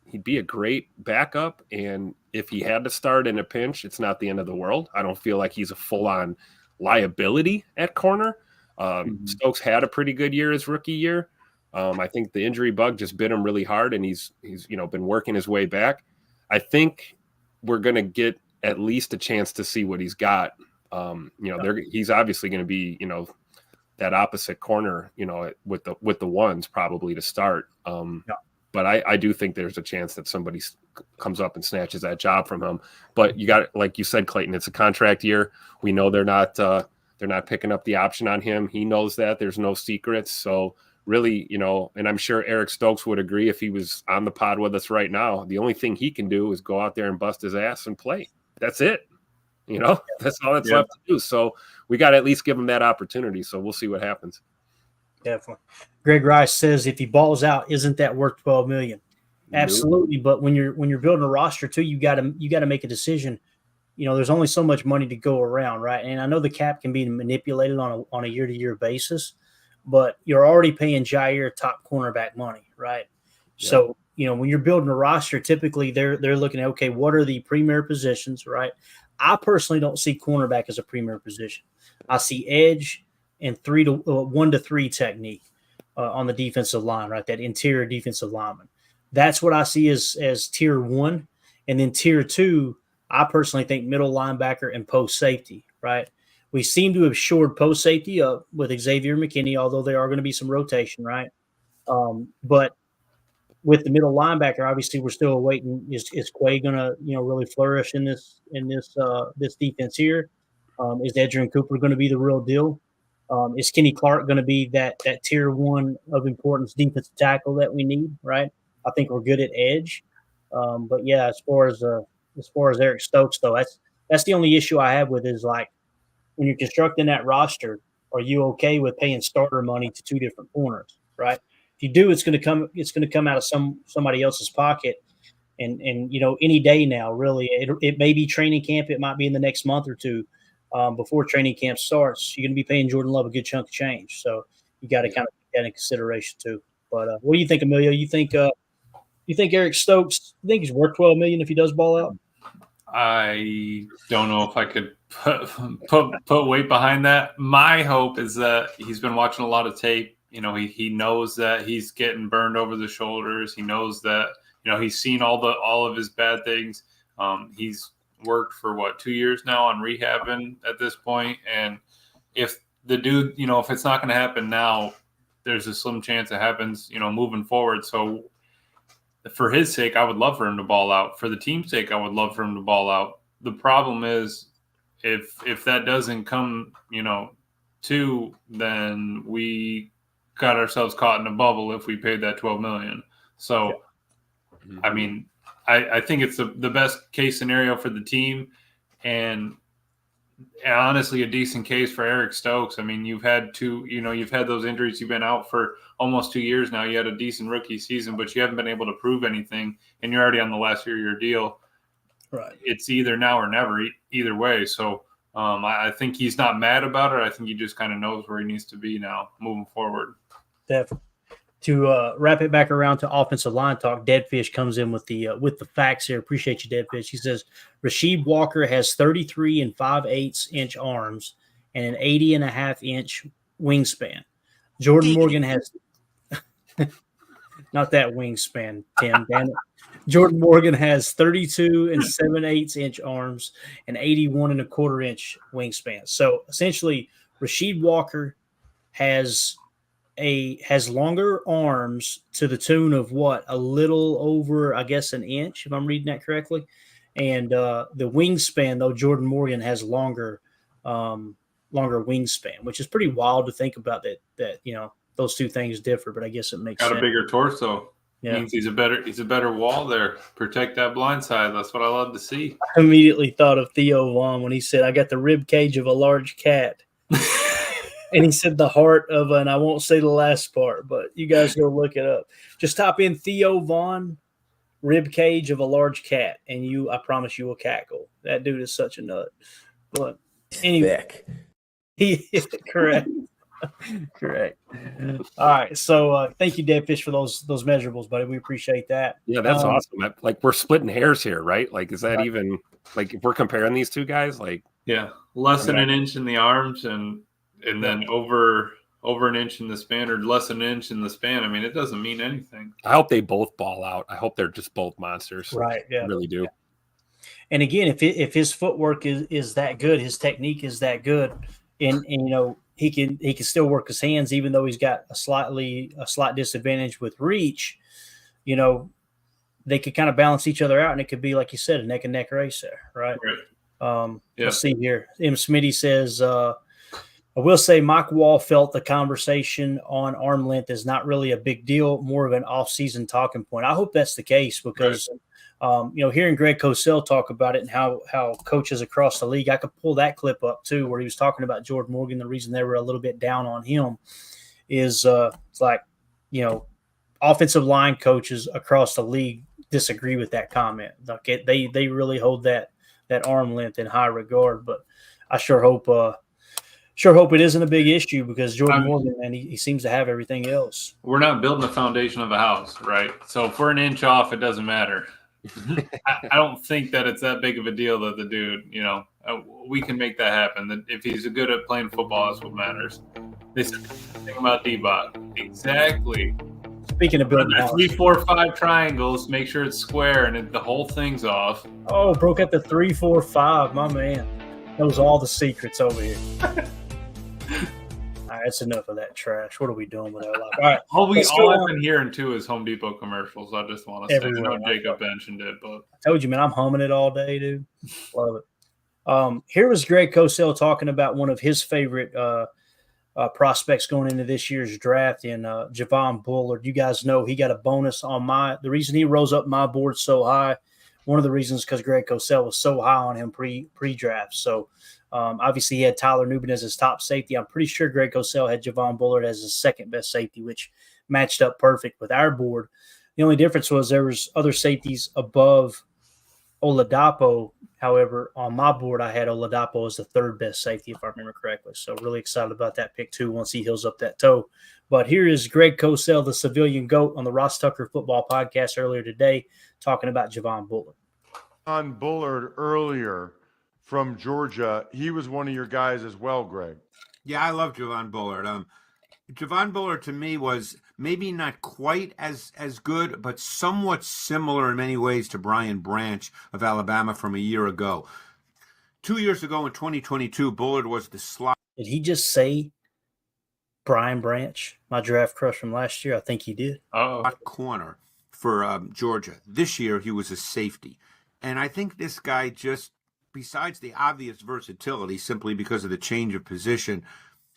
he'd be a great backup. And if he had to start in a pinch, it's not the end of the world. I don't feel like he's a full-on liability at corner. Stokes had a pretty good year his rookie year. I think the injury bug just bit him really hard, and he's been working his way back. I think we're going to get at least a chance to see what he's got. He's obviously going to be, that opposite corner, with the ones probably to start. But I do think there's a chance that somebody comes up and snatches that job from him. But you got, like you said, Clayton, it's a contract year. We know they're not picking up the option on him. He knows that. There's no secrets. So really, and I'm sure Eric Stokes would agree if he was on the pod with us right now, the only thing he can do is go out there and bust his ass and play. That's it. That's all that's left to do. So we got to at least give him that opportunity. So we'll see what happens. Definitely. Greg Rice says if he balls out, isn't that worth $12 million? Absolutely. But when you're building a roster too, you got to make a decision. There's only so much money to go around, right? And I know the cap can be manipulated on a year-to-year basis, but you're already paying Jair top cornerback money, right? Yeah. So, when you're building a roster, typically they're looking at, okay, what are the premier positions, right? I personally don't see cornerback as a premier position. I see edge and 1 to 3 technique on the defensive line, right? That interior defensive lineman. That's what I see as tier 1. And then tier 2, I personally think middle linebacker and post safety, right? We seem to have shored post safety up with Xavier McKinney, although there are going to be some rotation, right? But with the middle linebacker, obviously we're still waiting. Is Quay going to really flourish in this defense here? Is Edgerrin Cooper going to be the real deal? Is Kenny Clark going to be that tier 1 of importance defensive tackle that we need? Right. I think we're good at edge, but yeah, as far as Eric Stokes though, that's the only issue I have with is like when you're constructing that roster, are you okay with paying starter money to 2 different corners? Right. If you do, it's going to come out of somebody else's pocket. And any day now, really, it may be training camp. It might be in the next month or two before training camp starts. You're going to be paying Jordan Love a good chunk of change. So you got to kind of take that in consideration too. But what do you think, Emilio? You think Eric Stokes? You think he's worth $12 million if he does ball out? I don't know if I could put weight behind that. My hope is that he's been watching a lot of tape. He knows that he's getting burned over the shoulders. He knows that he's seen all of his bad things. He's worked for 2 years now on rehabbing at this point, and if the dude, if it's not going to happen now, there's a slim chance it happens, moving forward. So for his sake, I would love for him to ball out. For the team's sake, I would love for him to ball out. The problem is if that doesn't come, then we got ourselves caught in a bubble if we paid that $12 million. So, I mean, I think it's the best case scenario for the team, and honestly a decent case for Eric Stokes. I mean, you've had those injuries. You've been out for almost 2 years now. You had a decent rookie season, but you haven't been able to prove anything, and you're already on the last year of your deal. Right. It's either now or never, either way. So I think he's not mad about it. I think he just kind of knows where he needs to be now moving forward. Definitely. To wrap it back around to offensive line talk, Deadfish comes in with the facts here. Appreciate you, Deadfish. He says Rasheed Walker has 33 and 5/8 inch arms and an 80 and a half inch wingspan. Jordan Morgan has not that wingspan, Tim. Damn it. Jordan Morgan has 32 and 7/8 inch arms and 81 and a quarter inch wingspan. So essentially, Rasheed Walker has longer arms to the tune of a little over, I guess, an inch, if I'm reading that correctly. And the wingspan, though, Jordan Morgan has longer wingspan, which is pretty wild to think about that those two things differ, but I guess it makes sense. Got a bigger torso. Yeah. Means he's a better wall there. Protect that blind side. That's what I love to see. I immediately thought of Theo Vaughn when he said, "I got the rib cage of a large cat." And he said the heart of and I won't say the last part, but you guys go look it up. Just type in Theo Vaughn, rib cage of a large cat, and I promise you will cackle. That dude is such a nut. But anyway, he is correct. Correct. All right. So thank you, Deadfish, for those measurables, buddy. We appreciate that. Yeah, that's awesome. Like, we're splitting hairs here, right? Like, is that even like if we're comparing these two guys? Like, yeah, less than an inch in the arms and then over an inch in the span, or less than an inch in the span. I mean, it doesn't mean anything. I hope they both ball out. I hope they're just both monsters. Right. Yeah. I really do. Yeah. And again, if his footwork is that good, his technique is that good, and he can still work his hands, even though he's got a slight disadvantage with reach. They could kind of balance each other out, and it could be, like you said, a neck and neck race there, right? Right. Let's see here. M. Smitty says, I will say Mike Wall felt the conversation on arm length is not really a big deal, more of an off-season talking point. I hope that's the case because, hearing Greg Cosell talk about it and how coaches across the league, I could pull that clip up too, where he was talking about Jordan Morgan. The reason they were a little bit down on him is it's like, offensive line coaches across the league disagree with that comment. Like they really hold that arm length in high regard, but I sure hope it isn't a big issue because Jordan Morgan, and he seems to have everything else. We're not building the foundation of a house, right? So if we're an inch off, it doesn't matter. I don't think that it's that big of a deal that the dude, we can make that happen. That if he's good at playing football, that's what matters. They said the thing about D-Bot. Exactly. Speaking of building house. 3, 4, 5 triangles, make sure it's square and the whole thing's off. Oh, broke out the 3, 4, 5, my man. That was all the secrets over here. All right, that's enough of that trash. What are we doing with our life? All right. All I've been hearing too is Home Depot commercials. I just want to say, I know Jacob mentioned it, but I told you, man, I'm humming it all day, dude. Love it. Here was Greg Cosell talking about one of his favorite prospects going into this year's draft in Javon Bullard. You guys know he got a bonus on the reason he rose up my board so high. One of the reasons because Greg Cosell was so high on him pre-draft. So obviously he had Tyler Nubin as his top safety. I'm pretty sure Greg Cosell had Javon Bullard as his second best safety, which matched up perfect with our board. The only difference was there was other safeties above Oladapo. However, on my board, I had Oladapo as the third best safety, if I remember correctly. So really excited about that pick too once he heals up that toe. But here is Greg Cosell, the civilian GOAT, on the Ross Tucker Football Podcast earlier today, talking about Javon Bullard. On Bullard earlier from Georgia, he was one of your guys as well, Greg. Yeah, I love Javon Bullard. Javon Bullard to me was maybe not quite as good, but somewhat similar in many ways to Brian Branch of Alabama from a year ago. 2 years ago in 2022, Bullard was the slot. Did he just say Brian Branch, my draft crush from last year? I think he did. Corner for Georgia. This year, he was a safety. And I think this guy just, besides the obvious versatility, simply because of the change of position,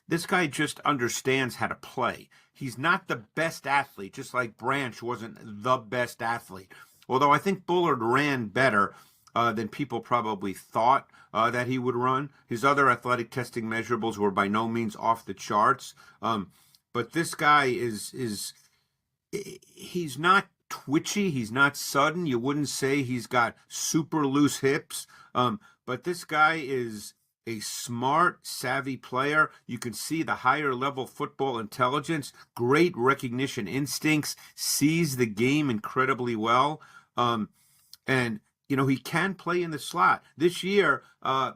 this guy just understands how to play. He's not the best athlete, just like Branch wasn't the best athlete. Although I think Bullard ran better than people probably thought that he would run. His other athletic testing measurables were by no means off the charts. But this guy he's not twitchy. He's not sudden. You wouldn't say he's got super loose hips. But this guy is a smart, savvy player. You can see the higher level football intelligence, great recognition instincts, sees the game incredibly well. And, you know, he can play in the slot. This year,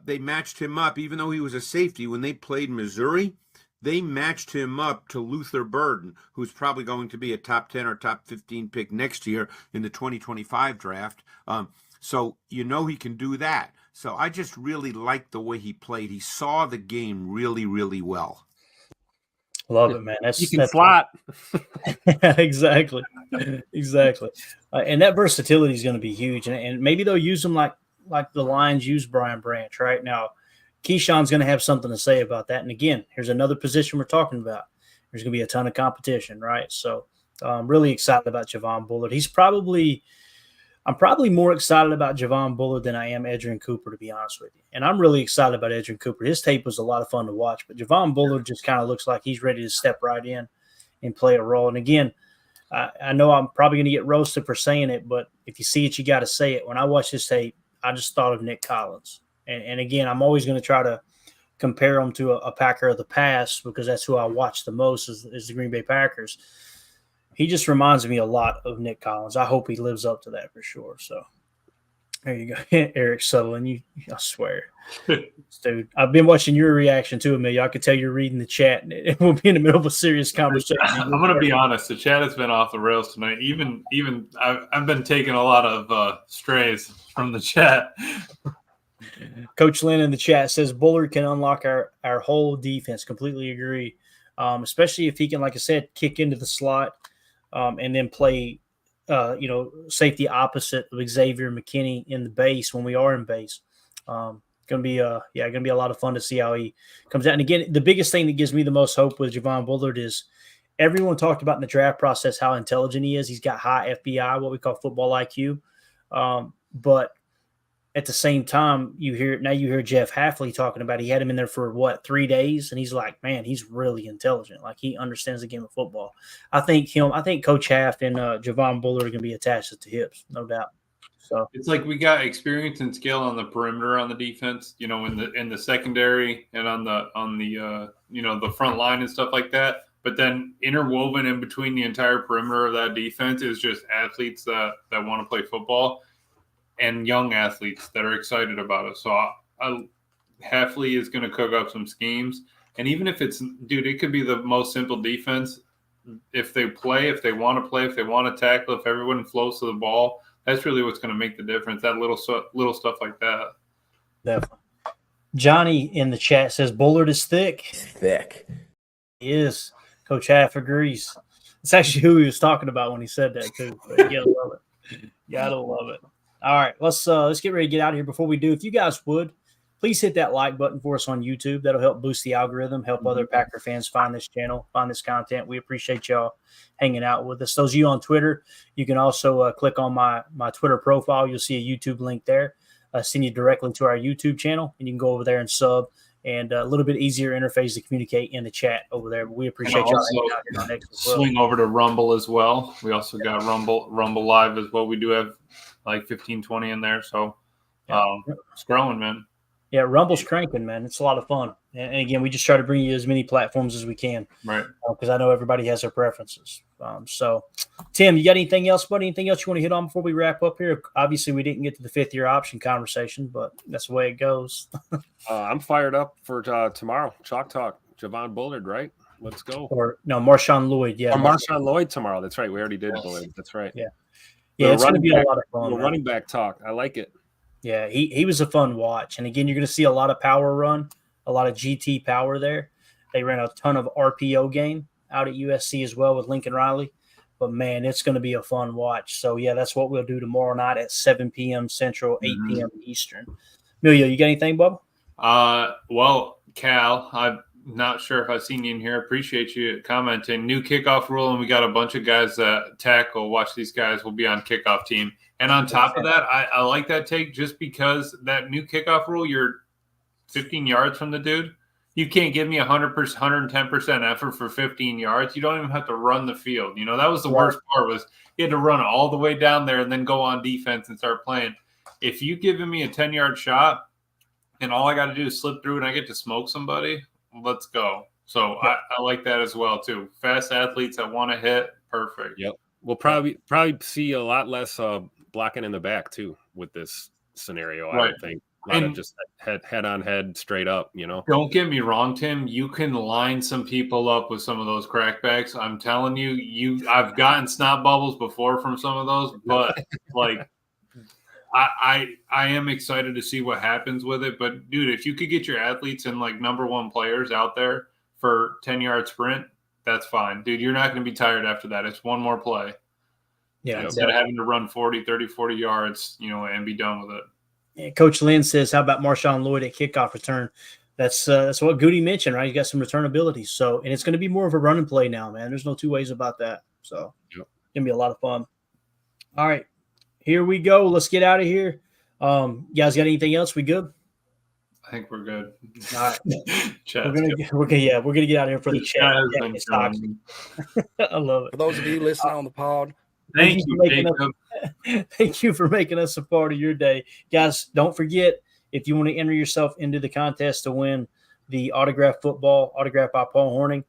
they matched him up, even though he was a safety. When they played Missouri, they matched him up to Luther Burden, who's probably going to be a top 10 or top 15 pick next year in the 2025 draft. So you know he can do that. So I just really liked the way he played. He saw the game really, really well. Love it, man. You can slot. Exactly. And that versatility is going to be huge. And maybe they'll use him like the Lions use Brian Branch right now. Keyshawn's going to have something to say about that. And again, here's another position we're talking about. There's going to be a ton of competition, right? So I'm really excited about Javon Bullard. I'm probably more excited about Javon Bullard than I am Edgerrin Cooper, to be honest with you. And I'm really excited about Edgerrin Cooper. His tape was a lot of fun to watch, but Javon Bullard just kind of looks like he's ready to step right in and play a role. And again, I know I'm probably going to get roasted for saying it, but if you see it, you got to say it. When I watched his tape, I just thought of Nick Collins. And again, I'm always going to try to compare him to a Packer of the past because that's who I watch the most is the Green Bay Packers. He just reminds me a lot of Nick Collins. I hope he lives up to that for sure. So there you go. Eric Sutherland, I swear. Dude, I've been watching your reaction to Amelia. I could tell you're reading the chat, and we'll be in the middle of a serious conversation. I'm going to be honest. The chat has been off the rails tonight. Even I've been taking a lot of strays from the chat. Coach Lynn in the chat says Bullard can unlock our whole defense. Completely agree. Especially if he can, like I said, kick into the slot and then play, safety opposite of Xavier McKinney in the base when we are in base. Going to be a lot of fun to see how he comes out. And again, the biggest thing that gives me the most hope with Javon Bullard is everyone talked about in the draft process how intelligent he is. He's got high FBI, what we call football IQ. But at the same time, you hear Jeff Hafley talking about he had him in there for 3 days, and he's like, man, he's really intelligent. Like he understands the game of football. I think Coach Haft and Javon Bullard are going to be attached at the hips, no doubt. So it's like we got experience and skill on the perimeter on the defense, in the secondary and on the the front line and stuff like that. But then interwoven in between the entire perimeter of that defense is just athletes that want to play football. And young athletes that are excited about it. So Hafley is going to cook up some schemes. And even if it could be the most simple defense. If they play, if they want to play, if they want to tackle, if everyone flows to the ball, that's really what's going to make the difference. That little stuff like that. Definitely. Johnny in the chat says Bullard is thick. Thick. He is. Coach Haft agrees. It's actually who he was talking about when he said that too. But you gotta love it. Gotta love it. All right, let's get ready to get out of here. Before we do, if you guys would, please hit that like button for us on YouTube. That'll help boost the algorithm, help other Packer fans find this channel, find this content. We appreciate y'all hanging out with us. Those of you on Twitter, you can also click on my Twitter profile. You'll see a YouTube link there. Send you directly to our YouTube channel, and you can go over there and sub. And a little bit easier interface to communicate in the chat over there. But we appreciate y'all hanging out here next as well. Swing over to Rumble as well. We also got Rumble Live as well. We do have like 15, 20 in there. So it's growing, man. Yeah, Rumble's cranking, man. It's a lot of fun. And again, we just try to bring you as many platforms as we can. Right. Because I know everybody has their preferences. So, Tim, you got anything else, buddy? Anything else you want to hit on before we wrap up here? Obviously, we didn't get to the fifth-year option conversation, but that's the way it goes. I'm fired up for tomorrow. Chalk Talk. Javon Bullard, right? Let's go. Or no, Marshawn Lloyd. Yeah, Or Marshawn Lloyd tomorrow. That's right. We already did Lloyd. That's right. Yeah. Yeah, it's going to be a lot of fun. Running back talk. I like it. Yeah, he was a fun watch. And again, you're going to see a lot of power run, a lot of GT power there. They ran a ton of RPO game out at USC as well with Lincoln Riley. But, man, it's going to be a fun watch. So, yeah, that's what we'll do tomorrow night at 7 p.m. Central, 8 p.m. Eastern. Emilio, you got anything, Bubba? Well, Cal, I'm not sure if I've seen you in here. Appreciate you commenting. New kickoff rule, and we got a bunch of guys that tackle. Watch these guys will be on kickoff team. And on top of that, I like that take just because that new kickoff rule, you're 15 yards from the dude. You can't give me 100%, 110% effort for 15 yards. You don't even have to run the field. You know, that was the worst part was you had to run all the way down there and then go on defense and start playing. If you giving me a 10-yard shot and all I got to do is slip through and I get to smoke somebody, let's go. So I like that as well, too. Fast athletes that want to hit, perfect. Yep. We'll probably see a lot less blocking in the back, too, with this scenario, I would think. A lot of just head on head straight up, you know. Don't get me wrong, Tim. You can line some people up with some of those crackbacks. I'm telling you, I've gotten snot bubbles before from some of those, but like I am excited to see what happens with it. But dude, if you could get your athletes and like number one players out there for 10-yard sprint, that's fine. Dude, you're not going to be tired after that. It's one more play. Yeah. Instead of having to run 40 yards, you know, and be done with it. Coach Lynn says, how about Marshawn Lloyd at kickoff return? That's what Goody mentioned, right? He's got some return abilities. So, and it's going to be more of a run and play now, man. There's no two ways about that. So it's going to be a lot of fun. All right, here we go. Let's get out of here. You guys got anything else? We good? I think we're good. All right. we're gonna get out of here for the chat. I love it. For those of you listening on the pod, Thank you, Jacob. Thank you for making us a part of your day. Guys, don't forget, if you want to enter yourself into the contest to win the autographed football, autographed by Paul Hornung,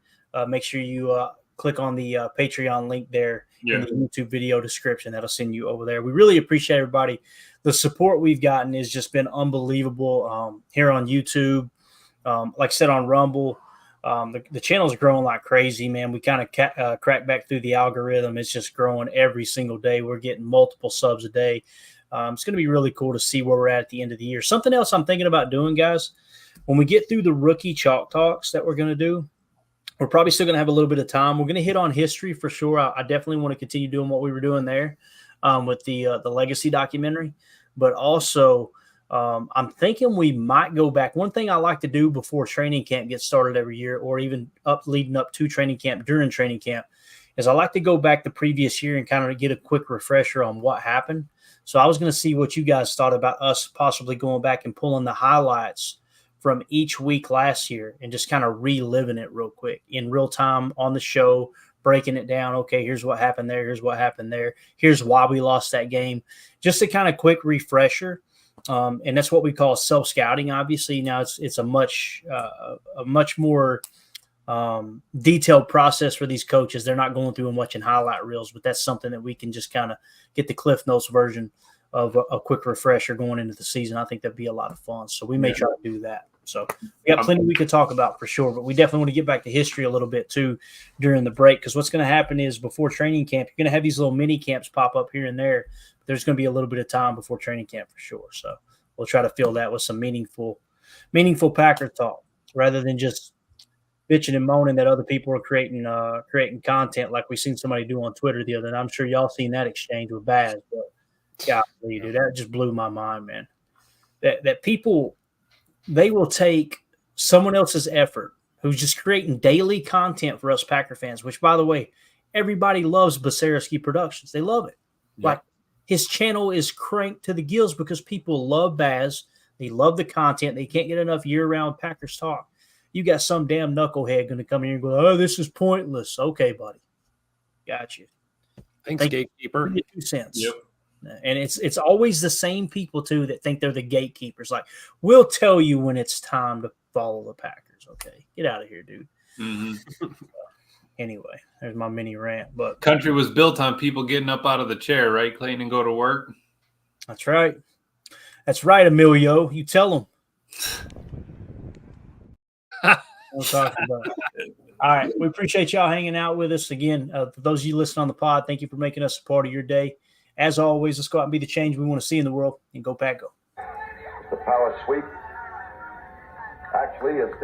make sure you click on the Patreon link there in the YouTube video description. That'll send you over there. We really appreciate everybody. The support we've gotten has just been unbelievable here on YouTube. Like I said, on Rumble. The channel's growing like crazy, man. We kind of crack back through the algorithm. It's just growing every single day. We're getting multiple subs a day. It's going to be really cool to see where we're at the end of the year. Something else I'm thinking about doing, guys, when we get through the rookie chalk talks that we're going to do, we're probably still going to have a little bit of time. We're going to hit on history for sure. I definitely want to continue doing what we were doing there with the Legacy documentary, but also I'm thinking we might go back. One thing I like to do before training camp gets started every year, or even leading up to training camp, during training camp, is I like to go back the previous year and kind of get a quick refresher on what happened. So I was going to see what you guys thought about us possibly going back and pulling the highlights from each week last year and just kind of reliving it real quick in real time on the show, breaking it down. Okay, here's what happened there. Here's what happened there. Here's why we lost that game. Just a kind of quick refresher. And that's what we call self-scouting. Obviously, now it's a much more detailed process for these coaches. They're not going through and watching highlight reels, but that's something that we can just kind of get the Cliff Notes version of a quick refresher going into the season. I think that'd be a lot of fun. So we may try to do that. So we got plenty we could talk about for sure, but we definitely want to get back to history a little bit too during the break, because what's going to happen is before training camp, you're going to have these little mini camps pop up here and there. There's going to be a little bit of time before training camp for sure. So we'll try to fill that with some meaningful Packer talk rather than just bitching and moaning that other people are creating content like we seen somebody do on Twitter the other night. I'm sure y'all seen that exchange with Baz, but golly, dude, that just blew my mind, man. That people, they will take someone else's effort who's just creating daily content for us Packer fans, which, by the way, everybody loves Basarowski Productions. They love it. Yeah. Like, his channel is cranked to the gills because people love Baz. They love the content. They can't get enough year-round Packers talk. You got some damn knucklehead going to come here and go, oh, this is pointless. Okay, buddy. Got you. Thanks, gatekeeper. 2 cents. Yep. And it's always the same people, too, that think they're the gatekeepers. Like, we'll tell you when it's time to follow the Packers. Okay, get out of here, dude. Mm-hmm. Anyway, there's my mini rant. But country was built on people getting up out of the chair, right, Clayton, and go to work? That's right. That's right, Emilio. You tell them. I'm talking about. All right. We appreciate y'all hanging out with us again. For those of you listening on the pod, thank you for making us a part of your day. As always, let's go out and be the change we want to see in the world, and go Pack Go. The power sweep. Actually, it's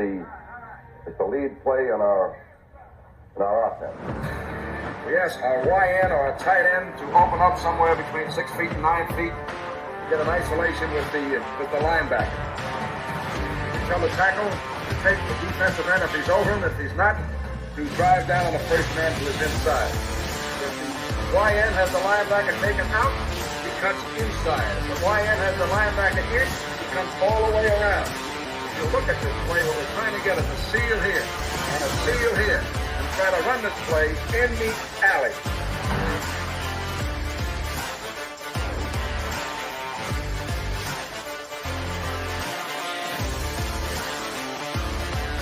the lead play in our offense. We ask our YN or a tight end to open up somewhere between 6 feet and 9 feet. Get an isolation with the linebacker. Tell the tackle to take the defensive end if he's over him. If he's not, to drive down on the first man to his inside. If the YN has the linebacker taken out, he cuts inside. If the YN has the linebacker in, he comes all the way around. If you look at this play, what we're trying to get is a seal here and a seal here, and try to run this play in the alley.